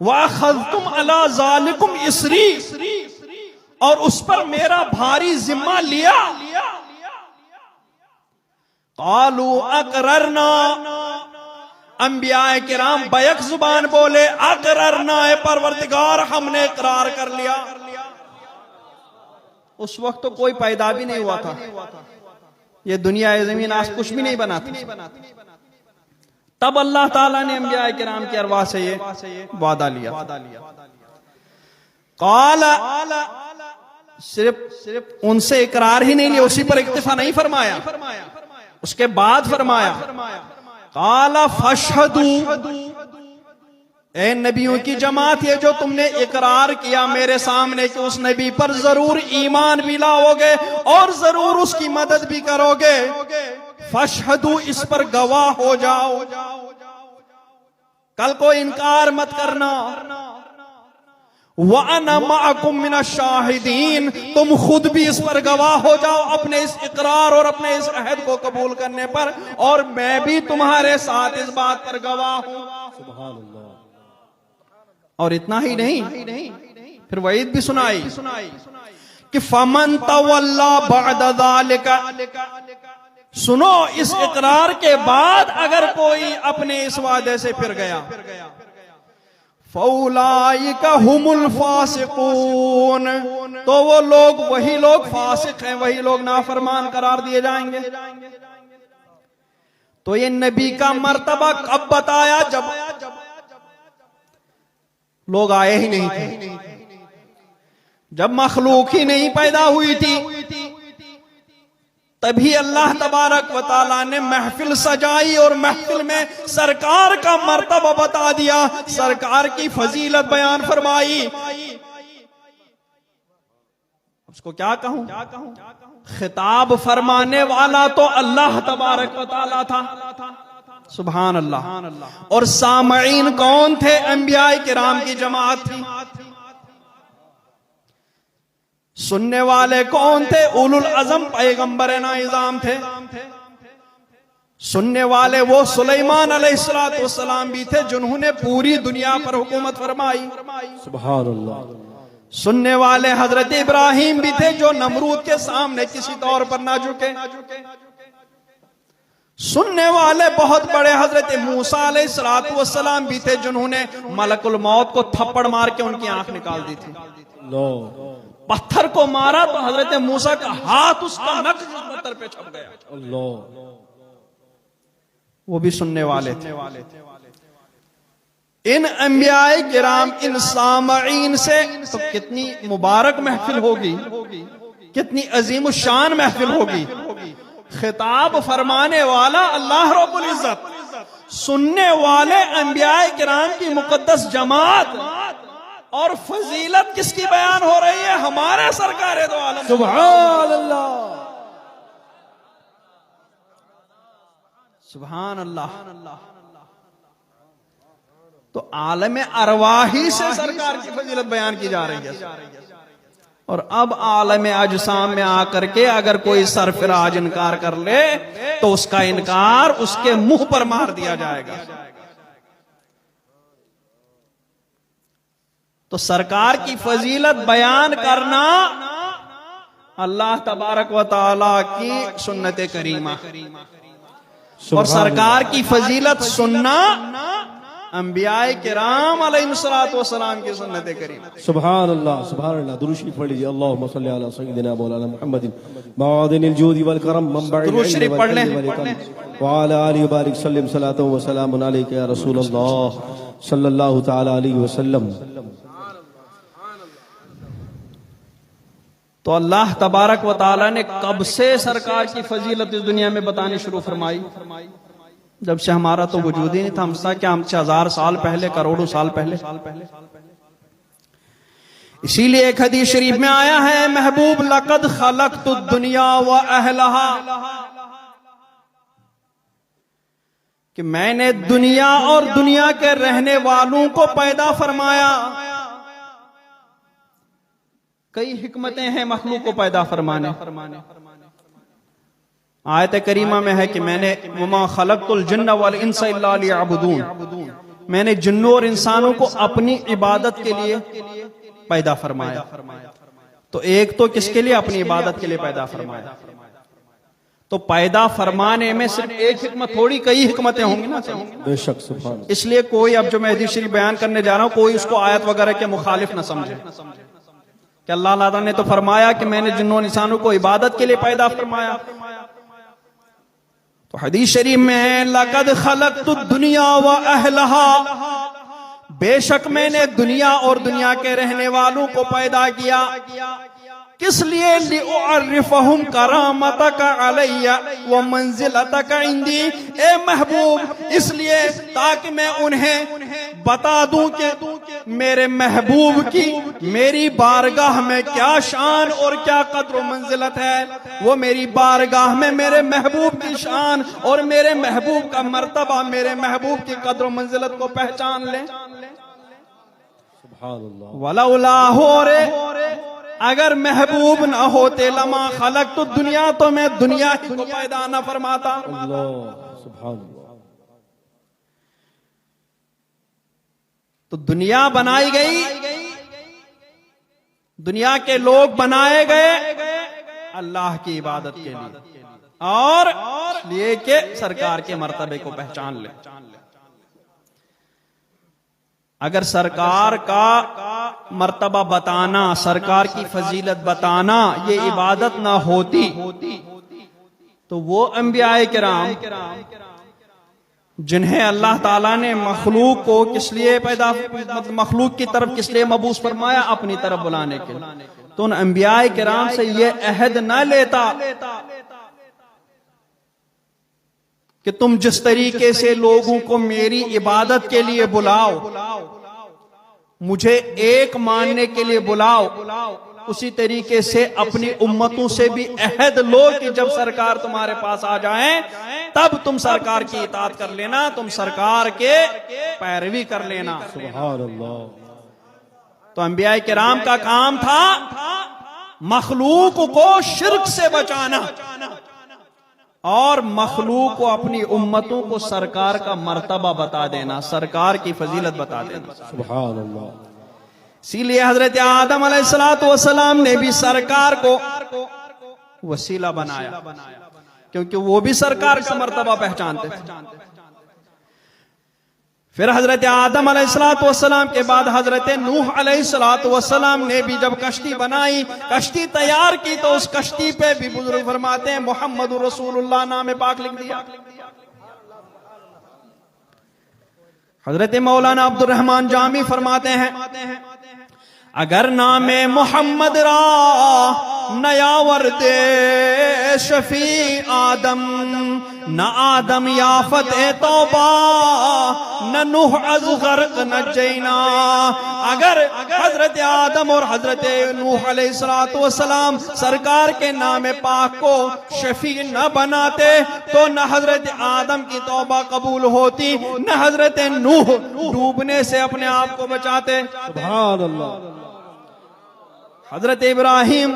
वअख़ज़्तुम अला ज़ालिकुम इसरी, और उस पर मेरा भारी जिम्मा लिया। क़ालू अक़ररना, अंबियाए किराम बैक जुबान बोले, अक़ररना ए परवरदिगार, हमने इकरार कर लिया। उस वक्त तो कोई पैदा भी नहीं हुआ था, ये दुनिया ज़मीन आज कुछ भी नहीं बना था। तब अल्लाह ताला ने अंबिया किराम की अरवाह से ये वादा लिया। काला, सिर्फ उनसे इकरार ही नहीं लिया, उसी पर इक्तिफा नहीं फरमाया, उसके बाद फरमाया काला फशहदू, ए नबियों की जमात, ये जो तुमने इकरार किया मेरे सामने कि उस नबी पर जरूर ईमान भी लाओगे और जरूर उसकी मदद भी करोगे, फशहदू, इस पर गवाह हो जाओ, कल को इनकार मत करना। व अना मअकुम मिनश शाहिदीन, तुम खुद भी इस पर गवाह हो जाओ अपने इस इकरार और अपने इस अहद को कबूल करने पर, और मैं भी तुम्हारे साथ इस बात पर गवाह हूं। सुभान अल्लाह। और इतना ही नहीं, फिर वईद भी सुनाई कि फमन तवल्ला बअद ज़ालिका, सुनो इस इकरार के बाद अगर कोई अपने इस वादे से फिर गया, फौलाइका हुमुल फासिकून, तो वो लोग, वही लोग फासिक हैं, वही लोग नाफरमान करार दिए जाएंगे। तो ये नबी का मर्तबा कब बताया? जब लोग आए ही नहीं थे, जब मखलूक ही नहीं पैदा हुई थी, तभी अल्लाह तबारक व तआला ने महफिल सजाई और महफिल में सरकार का मर्तबा बता दिया, सरकार की फजीलत बयान फरमाई। उसको क्या कहूं, खिताब फरमाने वाला तो अल्लाह तबारक व तआला था, सुभान अल्लाह। और सामईन कौन थे? अंबियाए किराम की जमात थी। सुनने वाले कौन थे? उलुल अज़म पैगंबर नाइज़ाम थे। सुनने वाले वो सुलेमान अलैहिस्सलाम भी थे जिन्होंने पूरी दुनिया पर हुकूमत फरमाई, सुभान अल्लाह। सुनने वाले हजरत इब्राहिम भी थे जो नमरूद के सामने किसी तौर पर ना झुके। सुनने वाले बहुत बड़े हजरत मूसा अलैहिस्सलाम भी थे जिन्होंने मलकुल मौत को थप्पड़ मार के उनकी आंख निकाल दी थी। पत्थर को मारा तो हजरत मूसा का हाथ उसका नक्श पत्थर पे छप गया। वो भी सुनने वाले थे। इन अंबियाए किराम, इन सामईन से तो कितनी मुबारक महफिल होगी, कितनी अजीम शान महफिल होगी। खिताब फरमाने वाला अल्लाह रब्बुल इज्जत, सुनने वाले अंबियाए किराम की मुकद्दस जमात, और फजीलत किसकी बयान हो रही है? हमारे सरकारे दो आलम, सुभान अल्लाह, सुभान अल्लाह। तो आलम अरवाही से सरकार की फजीलत बयान की जा रही है। और अब आलम अजसाम में आकर के अगर कोई सरफराज इनकार कर ले तो उसका इनकार उसके मुंह पर मार दिया जाएगा। तो सरकार की फजीलत बयान करना अल्लाह तबारक व तआला की सुन्नत करीमा, और सरकार की फजीलत सुनना अंबियाए किराम अलैहिस्सलातु वस्सलाम की सुन्नत करीमा। सुभान अल्लाह, सुभान अल्लाह। दुरूद शरीफ पढ़ लीजिए। अल्लाहुम्मा सल्ली अला सय्यिदिना मौलाना मुहम्मदिन मादिनिल जूदी वल करम मंबइल दुरूद शरीफ पढ़ लें। व अला आलिहि व बारिक सल्लम सलातु व सलामुन अलैका या रसूल अल्लाह सल्लल्लाहु तआला अलैहि वसल्लम। तो अल्लाह तबारक व तआला ने कब से सरकार की फजीलत इस दुनिया में बतानी शुरू फरमाई? जब से हमारा तो वजूद ही नहीं था, हमसा क्या, हमसे 1000 साल पहले, करोड़ों साल पहले। इसीलिए एक हदीस शरीफ में आया है, महबूब लक़द खलक़तु दुनिया व अहलहा, कि मैंने दुनिया और दुनिया के रहने वालों को पैदा फरमाया। कई हिकमतें हैं मखलूक को पैदा फरमाने। आयत करीमा में है कि मैंने वमा खलक़तुल जिन्न वल इंसा इल्ला लियअबुदून, मैंने जिन्नों और इंसानों को अपनी इबादत के लिए पैदा फरमाया। तो एक तो किसके लिए, अपनी इबादत के लिए पैदा फरमाया। तो पैदा फरमाने में सिर्फ एक हिकमत थोड़ी, कई हिकमतें होंगी ना। बेशक, सुभान। इसलिए कोई, अब जो मैं हदीस शरीफ बयान करने जा रहा हूं, कोई उसको आयत वगैरह के मुखालिफ ना समझे कि अल्लाह ताला ने तो फरमाया कि मैंने जिन्नों इंसानों को इबादत के लिए पैदा फरमाया। तो हदीस शरीफ में है, लक़द खलक़तु दुनिया व अहलहा, बेशक मैंने दुनिया और दुनिया के रहने वालों को पैदा किया। किस लिए, लिउअर्रिफहुम करामतक अलैया व मंजिलतक इंदी, ए महबूब, इसलिए ताकि मैं उन्हें बता दूं कि मेरे महबूब की मेरी बारगाह में क्या शान और क्या कद्र मंजिलत है। वो मेरी बारगाह में मेरे महबूब की शान और मेरे महबूब का मर्तबा, मेरे महबूब की कद्र मंजिलत को पहचान ले। वलौलाहु, अगर महबूब ना होते, लमा खलक़तु दुनिया, तो मैं दुनिया ही को पैदा ना फरमाता। तो दुनिया बनाई गई, दुनिया के लोग बनाए गए अल्लाह की इबादत के लिए, और लिए के सरकार के मर्तबे को पहचान ले। अगर सरकार का मर्तबा बताना, सरकार की फजीलत बताना ये इबादत ना होती, तो वो अंबियाए किराम जिन्हें अल्लाह ताला ने मखलूक को किस लिए पैदा, मखलूक की तरफ किस लिए मबूस फरमाया, अपनी तरफ बुलाने के लिए, तो उन अंबियाए किराम से ये अहद न लेता कि तुम जिस तरीके से लोगों को मेरी इबादत के लिए बुलाओ, मुझे एक मानने के लिए बुलाओ, उसी तरीके से अपनी उम्मतों से भी अहद लो कि जब सरकार तुम्हारे पास आ जाए तब तुम सरकार की इताअत कर लेना, तुम सरकार के पैरवी कर लेना। सुभान अल्लाह। तो अंबिया किराम का काम था मखलूक को शिर्क से बचाना और मखलूक को, अपनी उम्मतों को सरकार का मर्तबा बता देना, सरकार की फजीलत बता देना। सुभान अल्लाह। इसीलिए हजरत आदम अलैहिस्सलातु वस्सलाम ने भी सरकार को वसीला बनाया, क्योंकि वो भी सरकार का मर्तबा पहचानते थे। फिर हजरत आदम अलैहिस्सलातु वस्सलाम के बाद हजरत नूह अलैहिस्सलातु वस्सलाम ने भी जब कश्ती बनाई, कश्ती तैयार की, तो उस कश्ती पे भी बुजुर्ग फरमाते हैं मोहम्मद रसूलुल्लाह नाम पाक लिख दिया। हजरत मौलाना अब्दुल रहमान जामी फरमाते हैं, अगर नामे मोहम्मद रा नयावर दे शफी आदम, न आदम याफत ए तौबा, न नूह अज गर्क न जैना। अगर हजरत आदम और हजरत नूह अलैहिस्सलातु वस्सलाम सरकार के नाम पाक को शफी न बनाते तो न हजरत आदम की तौबा कबूल होती, न हजरत नूह डूबने से अपने आप को बचाते। सुभान अल्लाह। हजरत इब्राहिम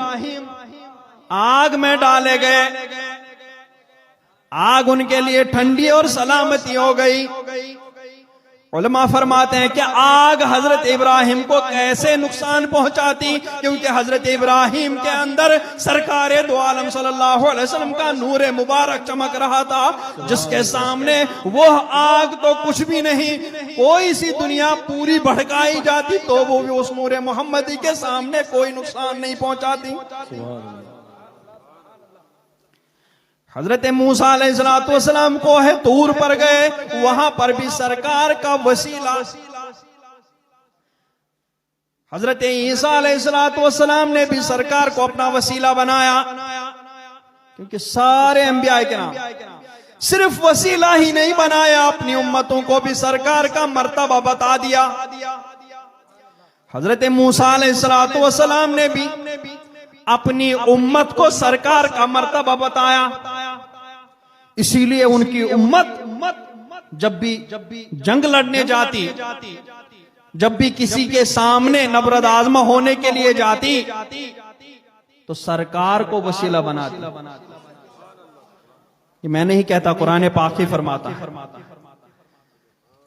आग में डाले गए, आग उनके लिए ठंडी और सलामती हो गई। उलमा फरमाते हैं कि आग हजरत इब्राहिम को कैसे नुकसान पहुंचाती, क्योंकि हजरत इब्राहिम के अंदर सरकार दो आलम सल्लल्लाहु अलैहि वसल्लम का नूर मुबारक चमक रहा था, जिसके सामने वो आग तो कुछ भी नहीं, कोई सी दुनिया पूरी भड़काई जाती तो वो भी उस नूर मोहम्मदी के सामने कोई नुकसान नहीं पहुंचाती। हजरत मूसा अलैहिस्सलातु वस्सलाम को है तूर पर गए, वहां पर भी सरकार का वसीला हजरत ईसा अलैहिस्सलातु वस्सलाम ने भी सरकार को अपना वसीला बनाया, क्योंकि सारे अंबिया किराम सिर्फ वसीला ही नहीं बनाया, अपनी उम्मतों को भी सरकार का मर्तबा बता दिया। हजरत मूसा अलैहिस्सलाम ने भी अपनी उम्मत को सरकार का मर्तबा बताया। इसीलिए उनकी उम्मत जब भी जंग लड़ने जाती, जब भी किसी के सामने नबरद आजमा होने के लिए जाती, तो सरकार को वसीला बनाती। ये मैं नहीं कहता, कुरान पाक ही फरमाता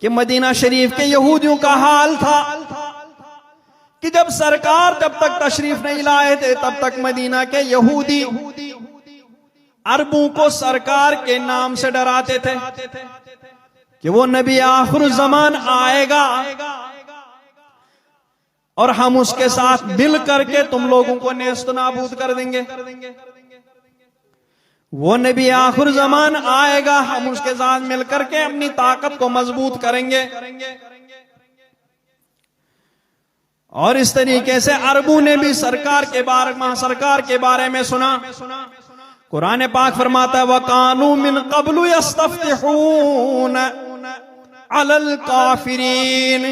कि मदीना शरीफ के यहूदियों का हाल था कि जब सरकार जब तक तशरीफ नहीं लाए थे, तब तक मदीना के यहूदी अरबों को सरकार के नाम से डराते थे कि वो नबी आखिर ज़मान आएगा और हम उसके साथ मिल करके तुम लोगों को नेस्त नाबूद कर देंगे। वो नबी आखिर ज़मान आएगा, हम उसके साथ मिलकर के अपनी ताकत को मजबूत करेंगे। और इस तरीके से अरबों ने भी सरकार के बारे में सुना। कुरान पाक फरमाता है वकानू मिन क़ब्लु यस्तफ्तिहून अलल काफिरीन।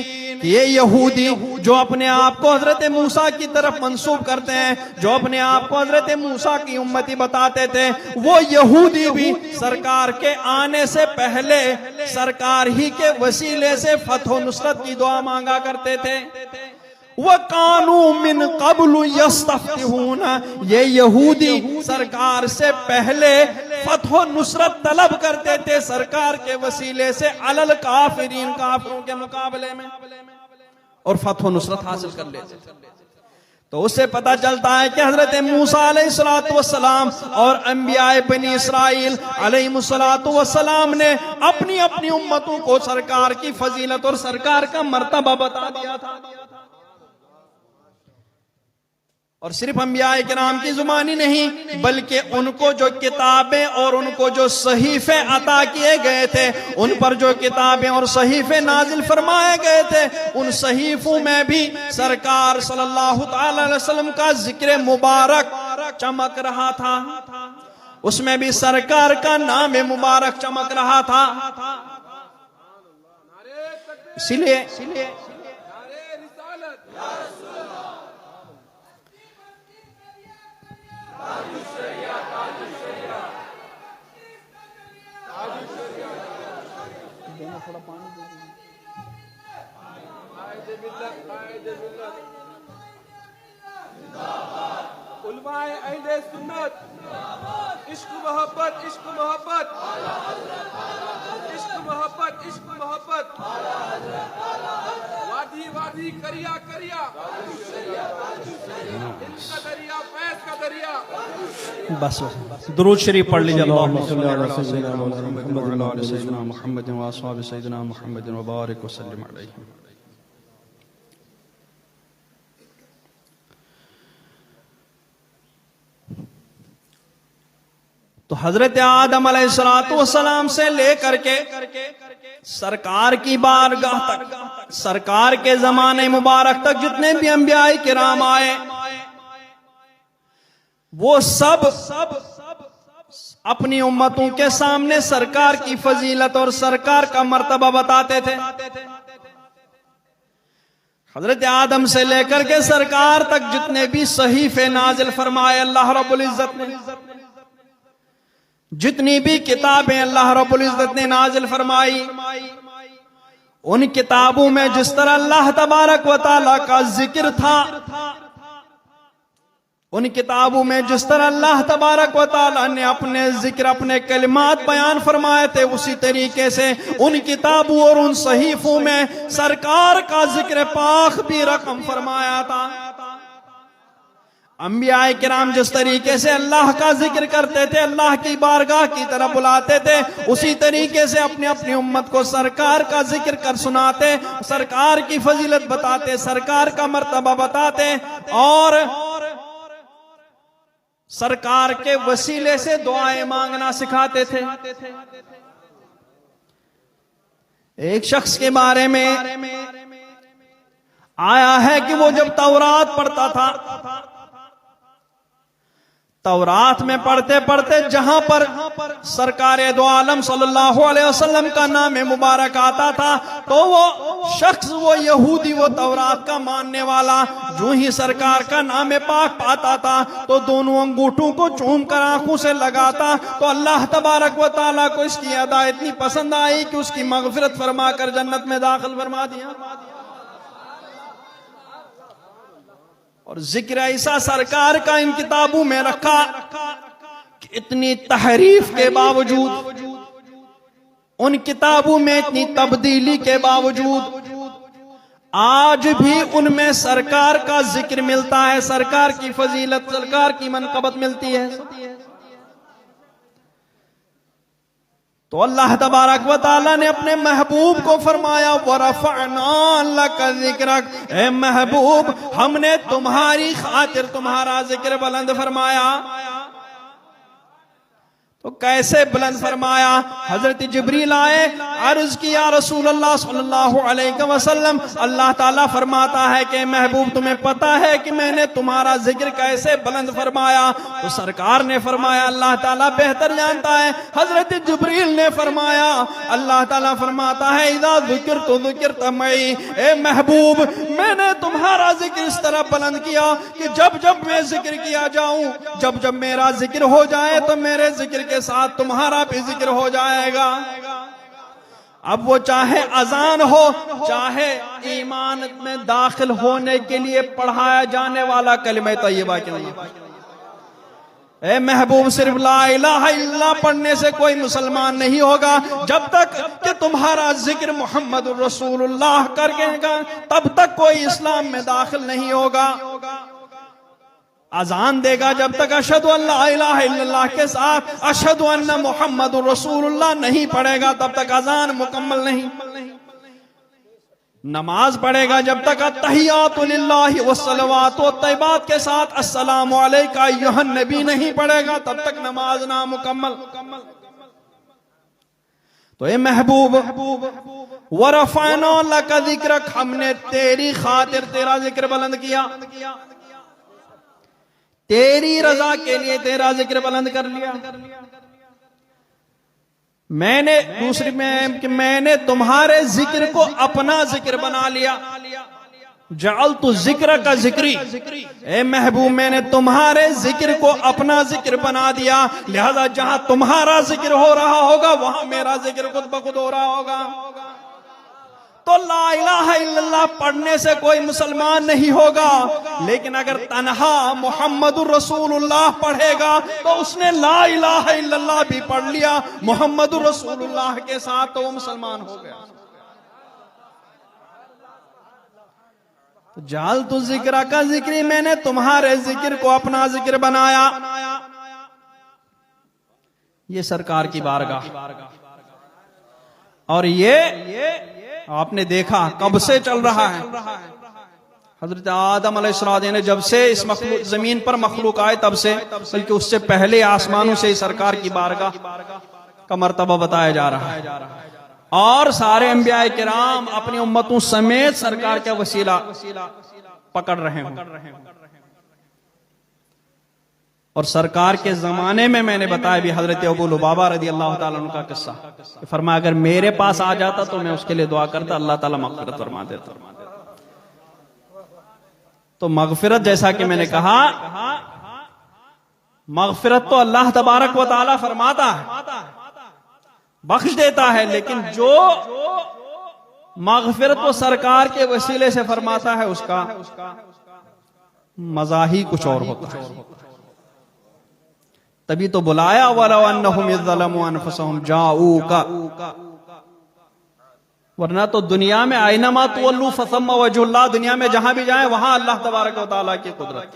ये यहूदी जो अपने आप को हजरत मूसा की तरफ मंसूब करते हैं, जो अपने आप को हजरत मूसा की उम्मती बताते थे, वो यहूदी भी सरकार के आने से पहले सरकार ही के वसीले से फतह नुसरत की दुआ मांगा करते थे। वकानू मिन क़ब्लु यस्तफ्तिहून, ये यहूदी सरकार से पहले फतह नुसरत तलब करते थे सरकार के वसीले से अलल काफिरीन, काफिरों के मुकाबले में, और फतह नुसरत हासिल कर लेते थे। तो उससे पता चलता है कि हजरत मूसा अलैहिस्सलाम और अंबियाए बनी इसराइल अलैहिमुस्सलाम ने अपनी अपनी उम्मतों को सरकार की फजीलत और सरकार का मर्तबा बता दिया था। और सिर्फ अंबियाए किराम की जुबानी नहीं, बल्कि उनको जो किताबें और उनको जो सहीफे अता किए गए थे, उन पर जो किताबें और सहीफे नाजिल फरमाए गए थे, उन सहीफों में भी सरकार सल्लल्लाहु अलैहि वसल्लम का जिक्र मुबारक चमक रहा था। उसमें भी सरकार का नाम मुबारक चमक रहा था। इसीलिए उलमाए अहले सुन्नत, इश्क मोहब्बत, इश्क मोहब्बत, इश्क मोहब्बत, इश्क मोहब्बत, वादी वादी करिया करिया, इनका दरिया फैज का दरिया। बस दुरूद शरीफ पढ़ लीजिए। अल्लाहुम्मा सल्लि अला सय्यिदिना मुहम्मद व असहाबि सय्यिदिना मुहम्मद व बारिक व सल्लिम अलैहि। तो हजरत आदम अलैहिस्सलाम से लेकर के सरकार की बारगाह तक, सरकार के जमाने मुबारक तक जितने भी अंबियाए किराम आए, वो सब अपनी उम्मतों के सामने सरकार की फजीलत और सरकार का मर्तबा बताते थे। हजरत आदम से लेकर के सरकार तक जितने भी सहीफे नाजिल फरमाए अल्लाह रब्बुल इज्जत ने, जितनी भी किताबें अल्लाह रब्बुल इज्जत ने नाजिल फरमाई, उन किताबों में जिस तरह अल्लाह तबारक व तआला का जिक्र था, उन किताबों में जिस तरह अल्लाह तबारक व तआला ने अपने जिक्र, अपने कलिमात बयान फरमाए थे, उसी तरीके से उन किताबों और उन सहीफों में सरकार का जिक्र पाक भी रकम फरमाया था। अंबियाए किराम जिस तरीके से अल्लाह का जिक्र करते थे, अल्लाह की बारगाह की तरफ बुलाते थे, उसी तरीके से अपनी अपनी उम्मत को सरकार का जिक्र कर सुनाते, सरकार की फजीलत बताते, सरकार का मर्तबा बताते और सरकार के वसीले से दुआएं मांगना सिखाते थे। एक शख्स के बारे में आया है कि वो जब तौरात पढ़ता था, तौरात में पढ़ते पढ़ते जहां पर सरकार दो आलम सल्लल्लाहु अलैहि वसल्लम का नाम मुबारक आता था, तो वो शख्स, वो यहूदी, वो तौरात का मानने वाला, जो ही सरकार का नाम पाक पाता था तो दोनों अंगूठों को चूम कर आंखों से लगाता। तो अल्लाह तबारक व तआला को इसकी अदा इतनी पसंद आई कि उसकी मगफिरत फरमा कर जन्नत में दाखिल फरमा दिया। और जिक्र ऐसा सरकार का इन किताबों में रखा कि इतनी तहरीफ के बावजूद, उन किताबों में इतनी तब्दीली के बावजूद आज भी उनमें सरकार का जिक्र मिलता है, सरकार की फजीलत, सरकार की मनकबत मिलती है। तो अल्लाह तबारक व तआला ने अपने महबूब को फरमाया, वरफ़अना लका ज़िक्रक, ए महबूब हमने तुम्हारी खातिर तुम्हारा जिक्र बुलंद फरमाया। तो कैसे बुलंद फरमाया? हजरत जिब्रील आए, अर्ज किया रसूल अल्लाह सल्लल्लाहु अलैहि वसल्लम, अल्लाह ताला फरमाता है कि महबूब तुम्हें पता है कि मैंने तुम्हारा जिक्र कैसे बुलंद फरमाया? तो सरकार ने फरमाया अल्लाह ताला बेहतर जानता है। हजरत जिब्रील ने फरमाया, अल्लाह ताला फरमाता है इज़ा ज़ुकिरतु ज़ुकिरत मई, ए महबूब मैंने तुम्हारा जिक्र इस तरह बुलंद किया कि जब जब मैं जिक्र किया जाऊं, जब जब मेरा जिक्र हो जाए तो मेरे जिक्र के साथ तुम्हारा भी जिक्र हो जाएगा। अब वो चाहे अजान हो, चाहे ईमान में दाखिल होने के लिए पढ़ाया जाने वाला कलिमा तय्यबा के लिए। ए महबूब सिर्फ ला इलाहा इल्लल्लाह पढ़ने से कोई मुसलमान नहीं होगा जब तक कि तुम्हारा जिक्र मोहम्मद रसूलुल्लाह करेगा, तब तक कोई इस्लाम में दाखिल नहीं होगा। अजान देगा जब तक अशहदु अन ला इलाहा इल्लल्लाह के साथ अशहदु अन्ना मुहम्मदुर रसूलुल्लाह नहीं पढ़ेगा, तब तक अजान मुकम्मल नहीं। नमाज पढ़ेगा जब तक अत्तहियातु लिल्लाहि वस्सलवातु वत्तय्यबात के साथ अस्सलामु अलैका अय्युहन नबी नहीं पढ़ेगा, तब तक नमाज ना मुकम्मल। तो ये महबूब वरफ़अना लका ज़िक्रक, हमने तेरी खातिर तेरा जिक्र बुलंद किया, तेरी रजा के लिए तेरा जिक्र बुलंद कर लिया। मैंने दूसरी में कि मैंने तुम्हारे जिक्र को अपना जिक्र बना लिया। जअलतु ज़िक्र का जिक्री, ए महबूब मैंने तुम्हारे जिक्र को अपना जिक्र बना दिया, लिहाजा जहां तुम्हारा जिक्र हो रहा होगा वहां मेरा जिक्र खुद ब खुद हो रहा होगा। तो ला इलाहा इल्लल्लाह पढ़ने से कोई मुसलमान नहीं होगा, लेकिन अगर तन्हा मुहम्मदुर रसूलुल्लाह पढ़ेगा तो उसने ला इलाहा इल्लल्लाह भी पढ़ लिया मुहम्मदुर रसूलुल्लाह के साथ, तो वो मुसलमान हो गया। जअलतु ज़िक्र का जिक्री, मैंने तुम्हारे जिक्र को अपना जिक्र बनाया। ये सरकार की बारगाह, और ये आपने देखा कब से चल रहा है। हजरत आदम अलैहिस्सलाम ने जब से इस जमीन पर मखलूक आए तब से, बल्कि उससे पहले आसमानों से सरकार की बारगाह का मर्तबा बताया जा रहा है। और सारे अंबिया किराम अपनी उम्मतों समेत सरकार का वसीला पकड़ रहे हैं। और सरकार के जमाने में मैंने बताया भी हजरत अबू लुबाबा रदी अल्लाह ताला अन्हु का किस्सा, फरमाया अगर मेरे पास आ जाता तो मैं उसके लिए दुआ करता, अल्लाह ताला मगफिरत फरमा देता। तो मगफिरत, जैसा कि मैंने कहा, मगफिरत तो अल्लाह तबारक व ताला फरमाता है, बख्श देता है, लेकिन जो मगफिरत वो सरकार के वसीले से फरमाता है उसका मजा ही कुछ और होता है। तभी तो बुलाया वलौ अन्नहुम इज़्ज़लमू अनफुसहुम जाऊका, वरना तो दुनिया में आइनमा तुवल्लू फसम्मा वजहुल्लाह, दुनिया में जहां भी जाए वहां अल्लाह तबारक व तआला की कुदरत।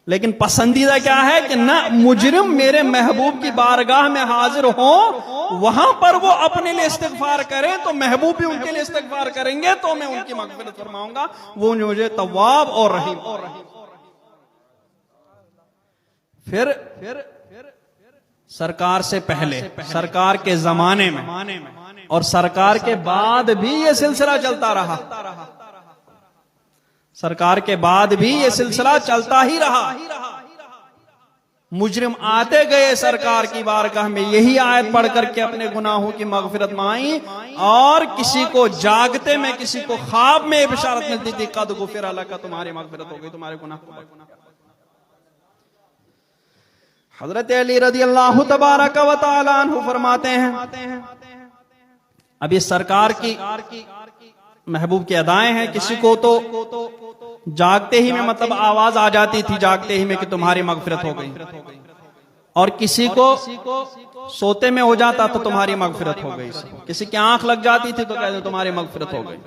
लेकिन पसंदीदा क्या है कि ना मुजरिम मेरे महबूब की बारगाह में हाजिर हो, वहां पर वो अपने लिए इस्तिग़फ़ार करें तो महबूब भी उनके लिए इस्तिग़फ़ार करेंगे, तो मैं उनकी मग़फ़िरत फरमाऊंगा, वो मुझे तव्वाब और रहीम। फिर सरकार से पहले, सरकार के जमाने में और सरकार के बाद भी ये सिलसिला चलता रहा। सरकार के बाद भी ये सिलसिला चलता ही रहा। मुजरिम आते गए सरकार की बारगाह में यही आयत पढ़ करके अपने गुनाहों की मगफिरत मांगी, और किसी को जागते में, किसी को ख्वाब में बिशारत मिलती थी, कद गुफिर लका, तुम्हारी मगफिरत हो गई, तुम्हारे गुनाह। हजरत अली रज़ी अल्लाह तबारक व तआला अन्हु फरमाते हैं, अब इस सरकार की महबूब की अदाएं हैं, किसी को तो जागते ही में मतलब आवाज आ जाती थी जागते ही में कि तुम्हारी मगफिरत हो गई, और किसी को सोते में हो जाता तो तुम्हारी मगफिरत हो गई, किसी की आंख लग जाती थी तो कहते तुम्हारी मगफिरत हो गई।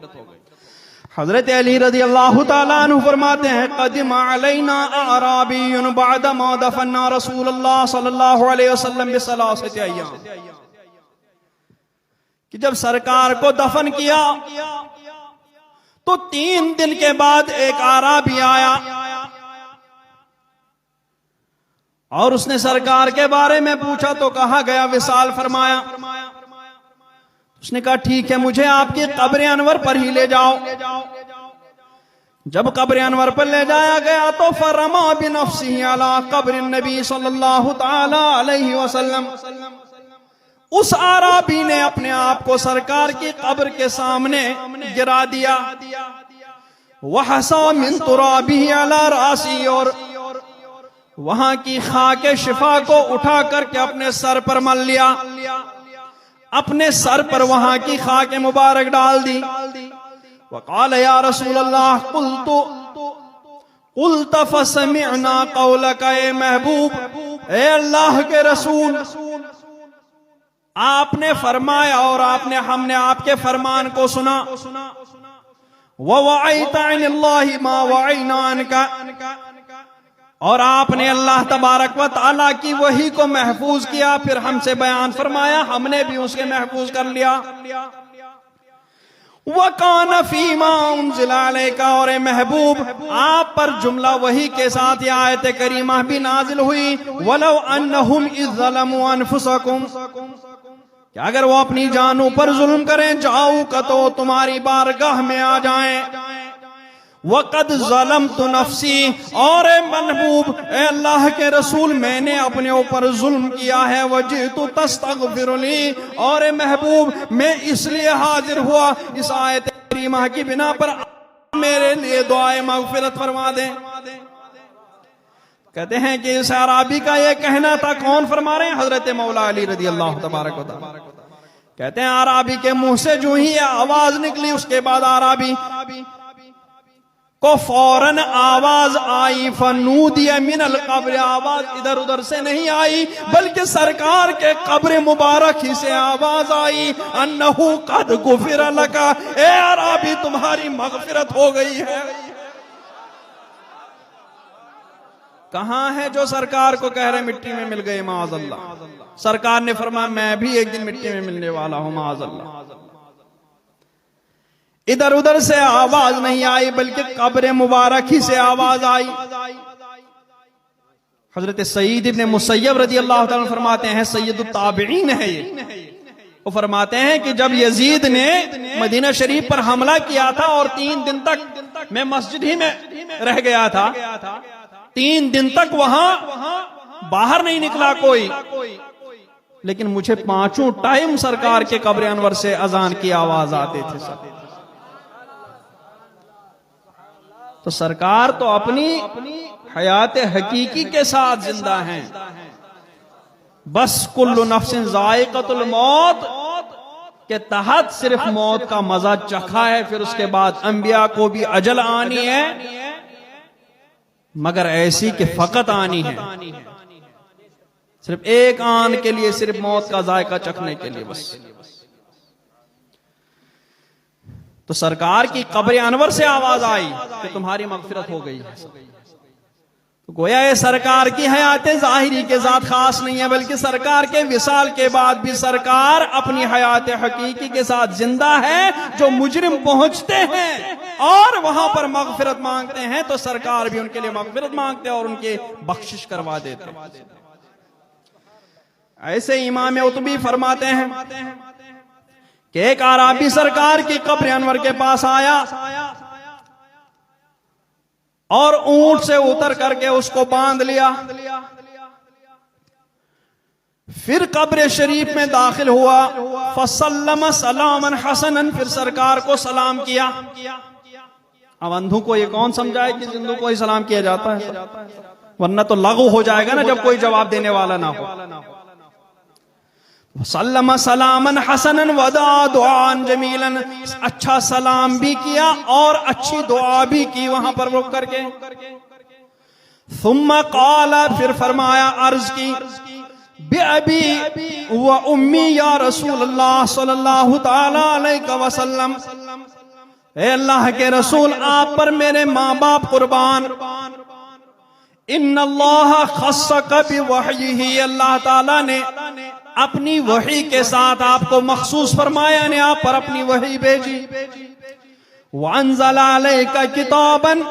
हजरत अली रज़ी अल्लाह तआला अन्हु फरमाते हैं, क़दिम अलैना अराबियुन बअद मा दफना रसूलुल्लाह सल्लल्लाहु अलैहि वसल्लम बिसलासति अय्याम, कि जब सरकार को दफन किया तो 3 दिन के बाद एक आराबी आया और उसने सरकार के बारे में पूछा, तो कहा गया विसाल फरमाया। उसने कहा ठीक है, मुझे आपकी कब्र अनवर पर ही ले जाओ। जब कब्र अनवर पर ले जाया गया तो फरमा बिनफ्सिही अला कब्र नबी सल्लल्लाहु तआला अलैहि वसल्लम, उस आराबी ने अपने आप को सरकार की कब्र के सामने गिरा दिया। वहसा मिन तुराबिही अला रासी, और वहां की खाके शिफा को उठा करके अपने सर पर मल लिया, अपने सर पर वहां की खाके मुबारक डाल दी। वक़ाल या रसूल अल्लाह कुल्त फसमिअना कौलका, ए महबूब, ए अल्लाह के रसूल, आपने फरमाया और हमने आपके फरमान को सुना। वअइता अनिल्लाहि मा वअइना अनका, और आपने अल्लाह तबारक व तआला की वही को महफूज किया, फिर हमसे बयान फरमाया, हमने भी उसके महफूज कर लिया। वकान फीमा उनज़िला अलैका, और महबूब आप पर जुमला वही के साथ यह आयत करीमा भी नाजिल हुई, वलौ अन्नहुम इज़ ज़लमू अनफुसकुम, कि अगर वो अपनी जानों पर जुल्म करें, जाओ का तो तुम्हारी बारगाह में आ जाएं। वक़द ज़लमतु नफ्सी, और महबूब ए अल्लाह के रसूल, मैंने अपने ऊपर जुल्म किया है। वजितु तस्तगफिरुली, और महबूब मैं इसलिए हाजिर हुआ इस आयत करीमा की बिना पर, मेरे लिए दुआए मगफिरत फरमा दें। कहते हैं कि इस अराबी का यह कहना था, कौन फरमा रहे हैं? हजरत मौला अली रज़ी अल्लाह तबारक व तआला। कहते हैं अराबी के मुंह से जो ही आवाज निकली, उसके बाद अराबी को फौरन आवाज आई, फनूदिया मिनल कब्र, आवाज इधर उधर से नहीं आई बल्कि सरकार के कब्र मुबारक ही से आवाज आई, अन्नहु कद गुफिर लका, ए अराबी तुम्हारी मगफिरत हो गई है। कहां है जो सरकार को कह रहे मिट्टी में मिल गए माअज़ल्लाह? सरकार ने फरमाया मैं भी एक दिन मिट्टी में मिलने वाला हूं माअज़ल्लाह। इधर उधर से आवाज नहीं आई बल्कि कब्र मुबारक ही से आवाज आई। हजरत सईद इब्ने मुसय्यब रज़ी अल्लाह तआला फरमाते हैं, सय्यदुत ताबिईन है ये, वो फरमाते हैं कि जब यजीद ने मदीना शरीफ पर हमला किया था और 3 दिन तक मैं मस्जिद ही में रह गया था, 3 दिन तक वहां बाहर नहीं निकला कोई, लेकिन मुझे 5 टाइम सरकार के कब्र अनवर से अजान की आवाज आते थे। तो सरकार तो अपनी हयात हकीकी के साथ जिंदा हैं। बस कुल्लु नफ्सिन ज़ाइक़तुल मौत के तहत सिर्फ मौत का मजा चखा है, फिर उसके बाद अंबिया को भी अजल आनी है, मगर ऐसी कि फकत आनी है, सिर्फ एक आन के लिए, सिर्फ मौत का जायका चखने के लिए बस। तो सरकार की कब्र अनवर से आवाज आई कि तुम्हारी मगफिरत हो गई है। तो गोया ये सरकार की हयात जाहिरी के साथ खास नहीं है, बल्कि सरकार के विसाल के बाद भी सरकार अपनी हयात हकीकी के साथ जिंदा है। जो मुजरिम पहुंचते हैं और वहां पर मगफिरत मांगते हैं तो सरकार भी उनके लिए मगफिरत मांगते हैं और उनके बख्शिश करवा देते हैं। ऐसे इमाम उतबी फरमाते हैं कि एक आराबी सरकार की कब्र अनवर के पास आया और ऊंट से उतर करके उसको बांध लिया फिर कब्र शरीफ में दाखिल हुआ, फसल्लम सलामन हसनन, फिर सरकार को सलाम किया। अब अंधों को ये कौन समझाए कि जिंदों को ही सलाम किया जाता है, वरना तो लागू हो जाएगा ना जब कोई जवाब देने वाला ना हो। सल्लम सलामन हसनन वदा दुआन जमीलन, अच्छा सलाम भी किया और अच्छी दुआ भी की वहां पर रुक करके। सुम्मा काला, फिर फरमाया, अर्ज की, बिअबी व उम्मी या रसूल अल्लाह सल्लल्लाहु तआला अलैहि वसल्लम, ए अल्लाह के रसूल आप पर मेरे माँ बाप कुर्बान। इन्नल्लाह खस्सक बिवहयिही, अल्लाह ताला ने अपनी वही के साथ आपको मखसूस फरमाया, ने आप पर अपनी वही भेजी। वअंज़ल अलैका किताबन,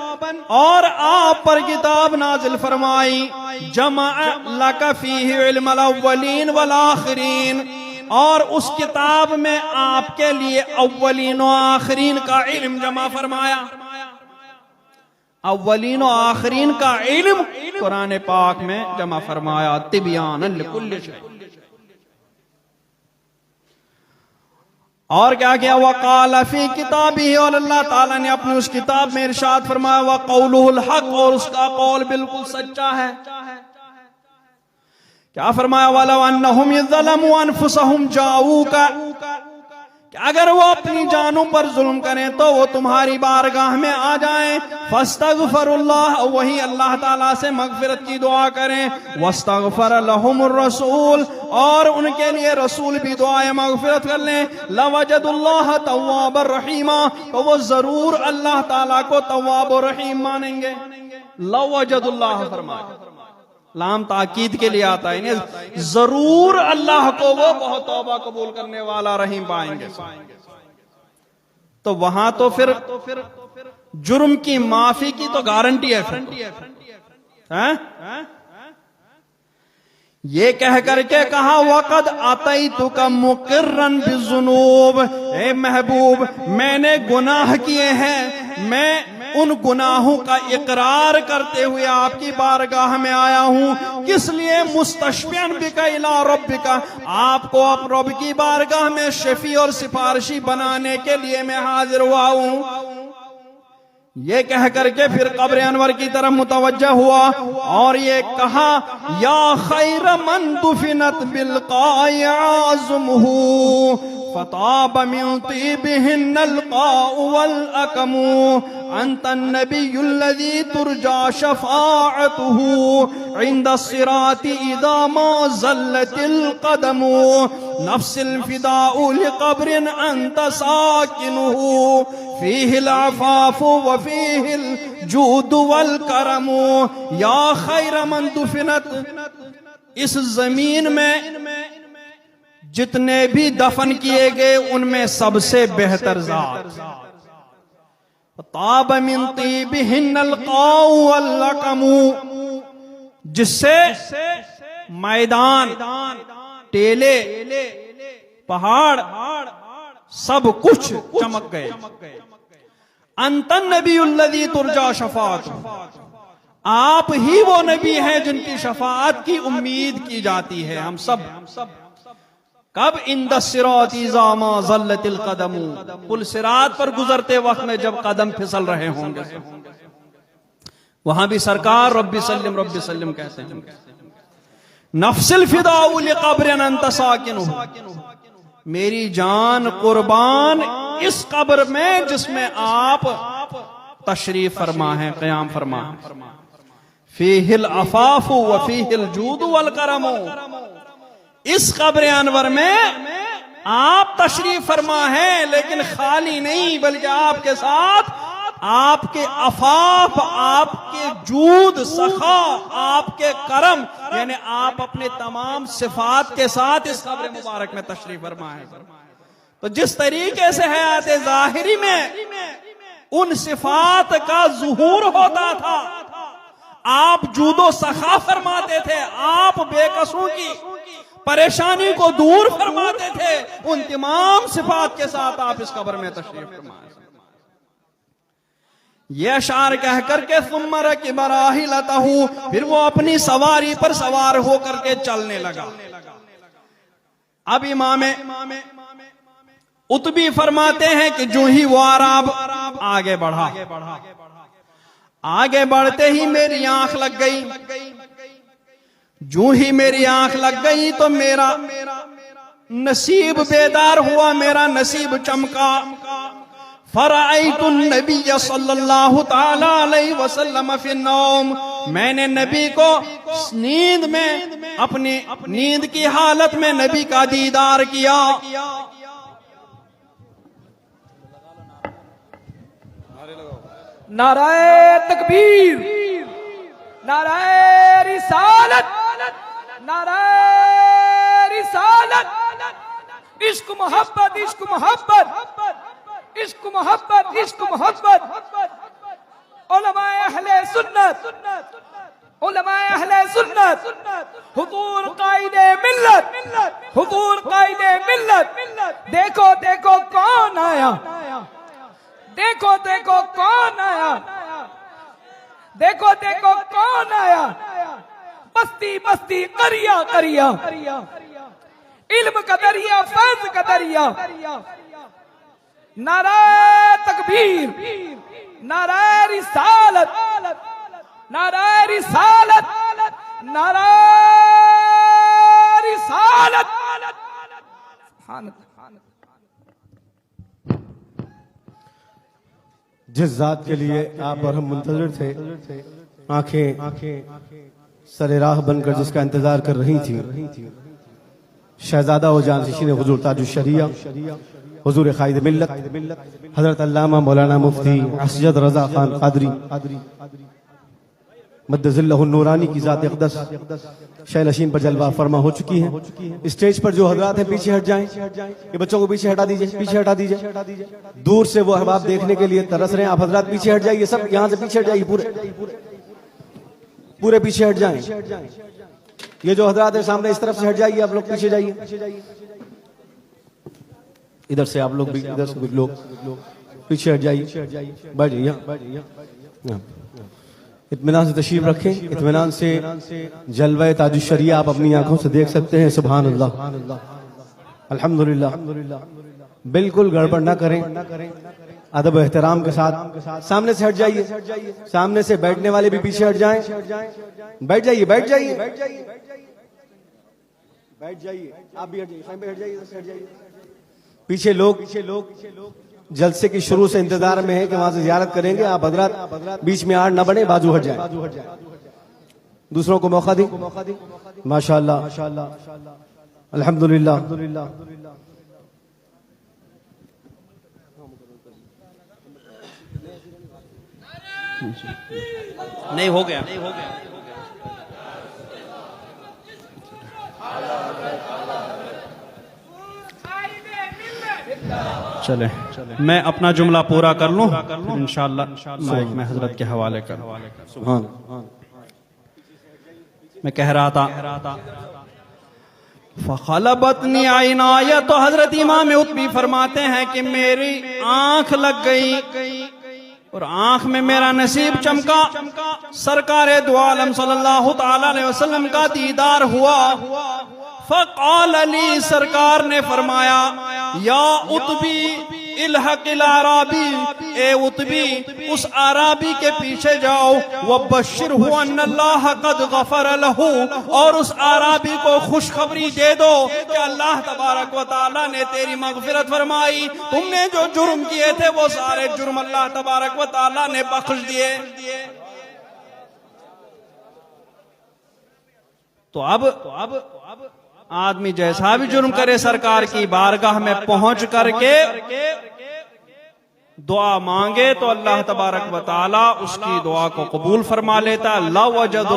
और आप पर किताब नाजिल फरमाई। जमा लका फीही इल्मुल अव्वलीन वल आखिरीन, और उस किताब में आपके लिए अव्वलीन और आखिरीन का इल्म जमा फरमाया। अव्वलीन और आखिरीन का इल्म कुरान पाक में जमा फरमाया, तिबयानन लिकुल्लि शै। और क्या किया, वक़ाल फी किताबिही, और अल्लाह ताला ने अपनी उस किताब में इरशाद फरमाया, व क़ौलुहुल हक़, और उसका कौल बिल्कुल सच्चा है। क्या फरमाया, वलौ अन्नहुम यज़लमू अनफुसहुम जाऊका, कि अगर वो अपनी जानों पर जुल्म करें तो वो तुम्हारी बारगाह में आ जाएं। फस्तगफिरुल्लाह, वही अल्लाह ताला से मगफिरत की दुआ करें। वस्तगफर लहुमुर रसूल, और उनके लिए रसूल भी दुआए मगफिरत कर लें। लवजदुल्लाह तव्वाबर रहीमा, तो वो जरूर अल्लाह ताला को तव्वाब और रहीम मानेंगे। लवजदुल्लाह फरमाया, लाम ताकीद के लिए आता है, जरूर अल्लाह को वो बहुत तौबा कबूल करने वाला रहीम पाएंगे। तो वहां तो फिर जुर्म की माफी की तो गारंटी है। ये कह करके कहा, वक़द अतैतुका मुक़िर्रन बिज़ुनूब, ए महबूब मैंने गुनाह किए हैं, मैं उन गुनाहों का इकरार करते हुए आपकी बारगाह में आया हूं। किस लिए, मुस्तशफ़िअन बिका इला रब्बिका, आपको अब रब की बारगाह में शफी और सिफारिशी बनाने के लिए मैं हाजिर हुआ हूं। ये कह करके फिर कब्र अनवर की तरफ मुतवज्जह हुआ और ये कहा, या खैर मन दुफिनत बिलक़ाइ आज़मुहु फताब मिन तीबिहिन्नल क़ाउ वल अकमु अंतन नबियुल्लज़ी तुरजा शफ़ाअतुहु इंदा सिराति इज़ा मा ज़ल्लतिल क़दमु नफ्सिल फ़िदाउ लिक़ब्रिन अंत साकिनुहु फ़ीहिल अफ़ाफ़ु व फ़ीहिल जूदु वल करमु। या खैर मन दुफिनत, इस जमीन में जितने भी दफन किए गए उनमें सबसे बेहतर जात, ताब मिन तीबिहिन्नल क़ाउ वल लक़मु, जिससे मैदान, टेले, पहाड़ सब कुछ चमक गए। अंतन नबियुल्लज़ी तुरजा शफ़ाअत, आप ही वो नबी हैं जिनकी शफाअत की उम्मीद की जाती है। हम सब कब, इंदा सिराति इज़ा मा ज़ल्लतिल क़दमु, पुल सिरात पर गुजरते वक्त में जब कदम फिसल रहे होंगे, वहां भी सरकार रब्बी सल्लिम कहते हैं। नफ्सिल फ़िदाउ लिक़ब्रिन अंत साकिनुहु, मेरी जान कुर्बान इस कब्र में जिसमें आप तशरीफ फरमा है, क़याम फरमा है। फ़ीहिल अफ़ाफ़ु व फ़ीहिल जूदु वल करमु, इस कब्र अनवर में आप तशरीफ फरमा है, लेकिन खाली नहीं बल्कि आपके साथ आपके अफाफ, आपके जूद, सखा, आपके करम, यानी आप अपने तमाम सिफात के साथ इस कब्र मुबारक में तशरीफ फरमा है। तो जिस तरीके से हयात ज़ाहिरी में उन सिफात का ज़ुहूर होता था, आप जूदो सखा फरमाते थे, आप बेकसों की परेशानी को दूर फरमाते थे, उन तमाम सिफात के साथ आप इस कब्र में तशरीफ फरमाए। ये अशार कह करके सुम्मा रकिब राहिलतहु, फिर वो अपनी सवारी पर सवार होकर के चलने लगा। अब इमाम उतबी फरमाते हैं कि जो ही वो अरब आगे बढ़ा, आगे बढ़ते ही मेरी आंख लग गई। जो ही मेरी आंख लग गई तो मेरा नसीब बेदार हुआ, मेरा नसीब चमका। फराइतुन नबी सल्लल्लाहु ताला अलैहि वसल्लम फी नौम, मैंने नबी को नींद में, अपनी नींद की हालत में नबी का दीदार किया। नाराए तकबीर, नाराए रिसालत, नाराए रिसालत। इश्क मोहब्बत, इश्क मोहब्बत, इश्क मोहब्बत, इश्क मोहब्बत। उलमाए अहले सुन्नत, उलमाए अहले सुन्नत, हुजूर कायदे मिल्लत, हुजूर कायदे मिल्लत। देखो देखो कौन आया, देखो देखो कौन आया, देखो देखो कौन आया। बस्ती बस्ती करिया करिया, इल्म का दरिया, फैज का दरिया। नाराए तकबीर, नाराए रिसालत, नाराए रिसालत, नाराए रिसालत। जिस जात के लिए आप और हम मुंतजर थे, आंखें सरे राह बनकर जिसका इंतजार कर रही थी, शहजादा व जानशीन हुजूर ताजुश शरिया, हुजूर कायद मिल्लत हजरत अल्लामा मौलाना मुफ्ती असजद रजा खान कादरी मद्दजिल्लहु नूरानी की जात अक़दस शैलशीन पर जलवा फरमा हो चुकी है। स्टेज पर जो हजरात हैं पीछे हट जाएं, ये बच्चों को पीछे हटा दीजिए, पीछे हटा दीजिए। दूर से वो अहबाब देखने के लिए तरस रहे हैं, आप हजरात पीछे हट जाइए, सब यहाँ से पीछे हट जाइए, पूरे पीछे हट जाएं। ये जो हजरात है सामने, इस तरफ से हट जाइए, आप लोग पीछे जाइए। इधर से आप लोग भी, इधर से भी लोग पीछे हट जाइए, बैठ जाइए। इत्मीनान से तशरीफ रखें, इत्मीनान से जलवा ताजुश शरिया आप अपनी आंखों से देख सकते हैं। सुभान अल्लाह, अल्हम्दुलिल्लाह। बिल्कुल गड़बड़ ना करें, अदब एहतराम के साथ सामने से हट जाइए, सामने से बैठने वाले भी पीछे हट जाएं। बैठ जाइए, बैठ जाइए, बैठ जाइए, आप भी हट जाइए। पीछे लोग जलसे की शुरू से इंतजार में है कि वहां से जियारत करेंगे। आप हजरात बीच में आड़ न बने, बाजू हट जाए, दूसरों को मौका दी। माशाअल्लाह, अल्हम्दुलिल्लाह। नहीं हो गया, चले मैं अपना जुमला पूरा कर लूं, इंशाअल्लाह माइक में हजरत के हवाले कर। मैं कह रहा था फखलबतनी आइनाया, तो हजरत इमाम उतबी फरमाते हैं कि मेरी आंख लग गई और आंख में मेरा नसीब चमका। सरकार दो आलम सल्लल्लाहु ताला अलैहि वसल्लम का दीदार हुआ। फ़क़ाल अली, सरकार ने फरमाया, या उतबी इल्हक़िल आराबी, ए उतबी उस आराबी के पीछे जाओ। वबश्शिरहु अन्नल्लाह क़द गफ़र लहू, और उस आराबी को खुशखबरी दे दो कि अल्लाह तबारक व तआला ने तेरी मग़फ़िरत फरमाई। तुमने जो जुर्म किए थे वो सारे जुर्म अल्लाह तबारक व तआला ने बख्श दिए। तो अब आदमी जैसा भी जुर्म करे, सरकार की बारगाह में पहुंच करके दुआ मांगे तो अल्लाह तबारक व तआला उसकी दुआ को कबूल फरमा लेता। ला वजद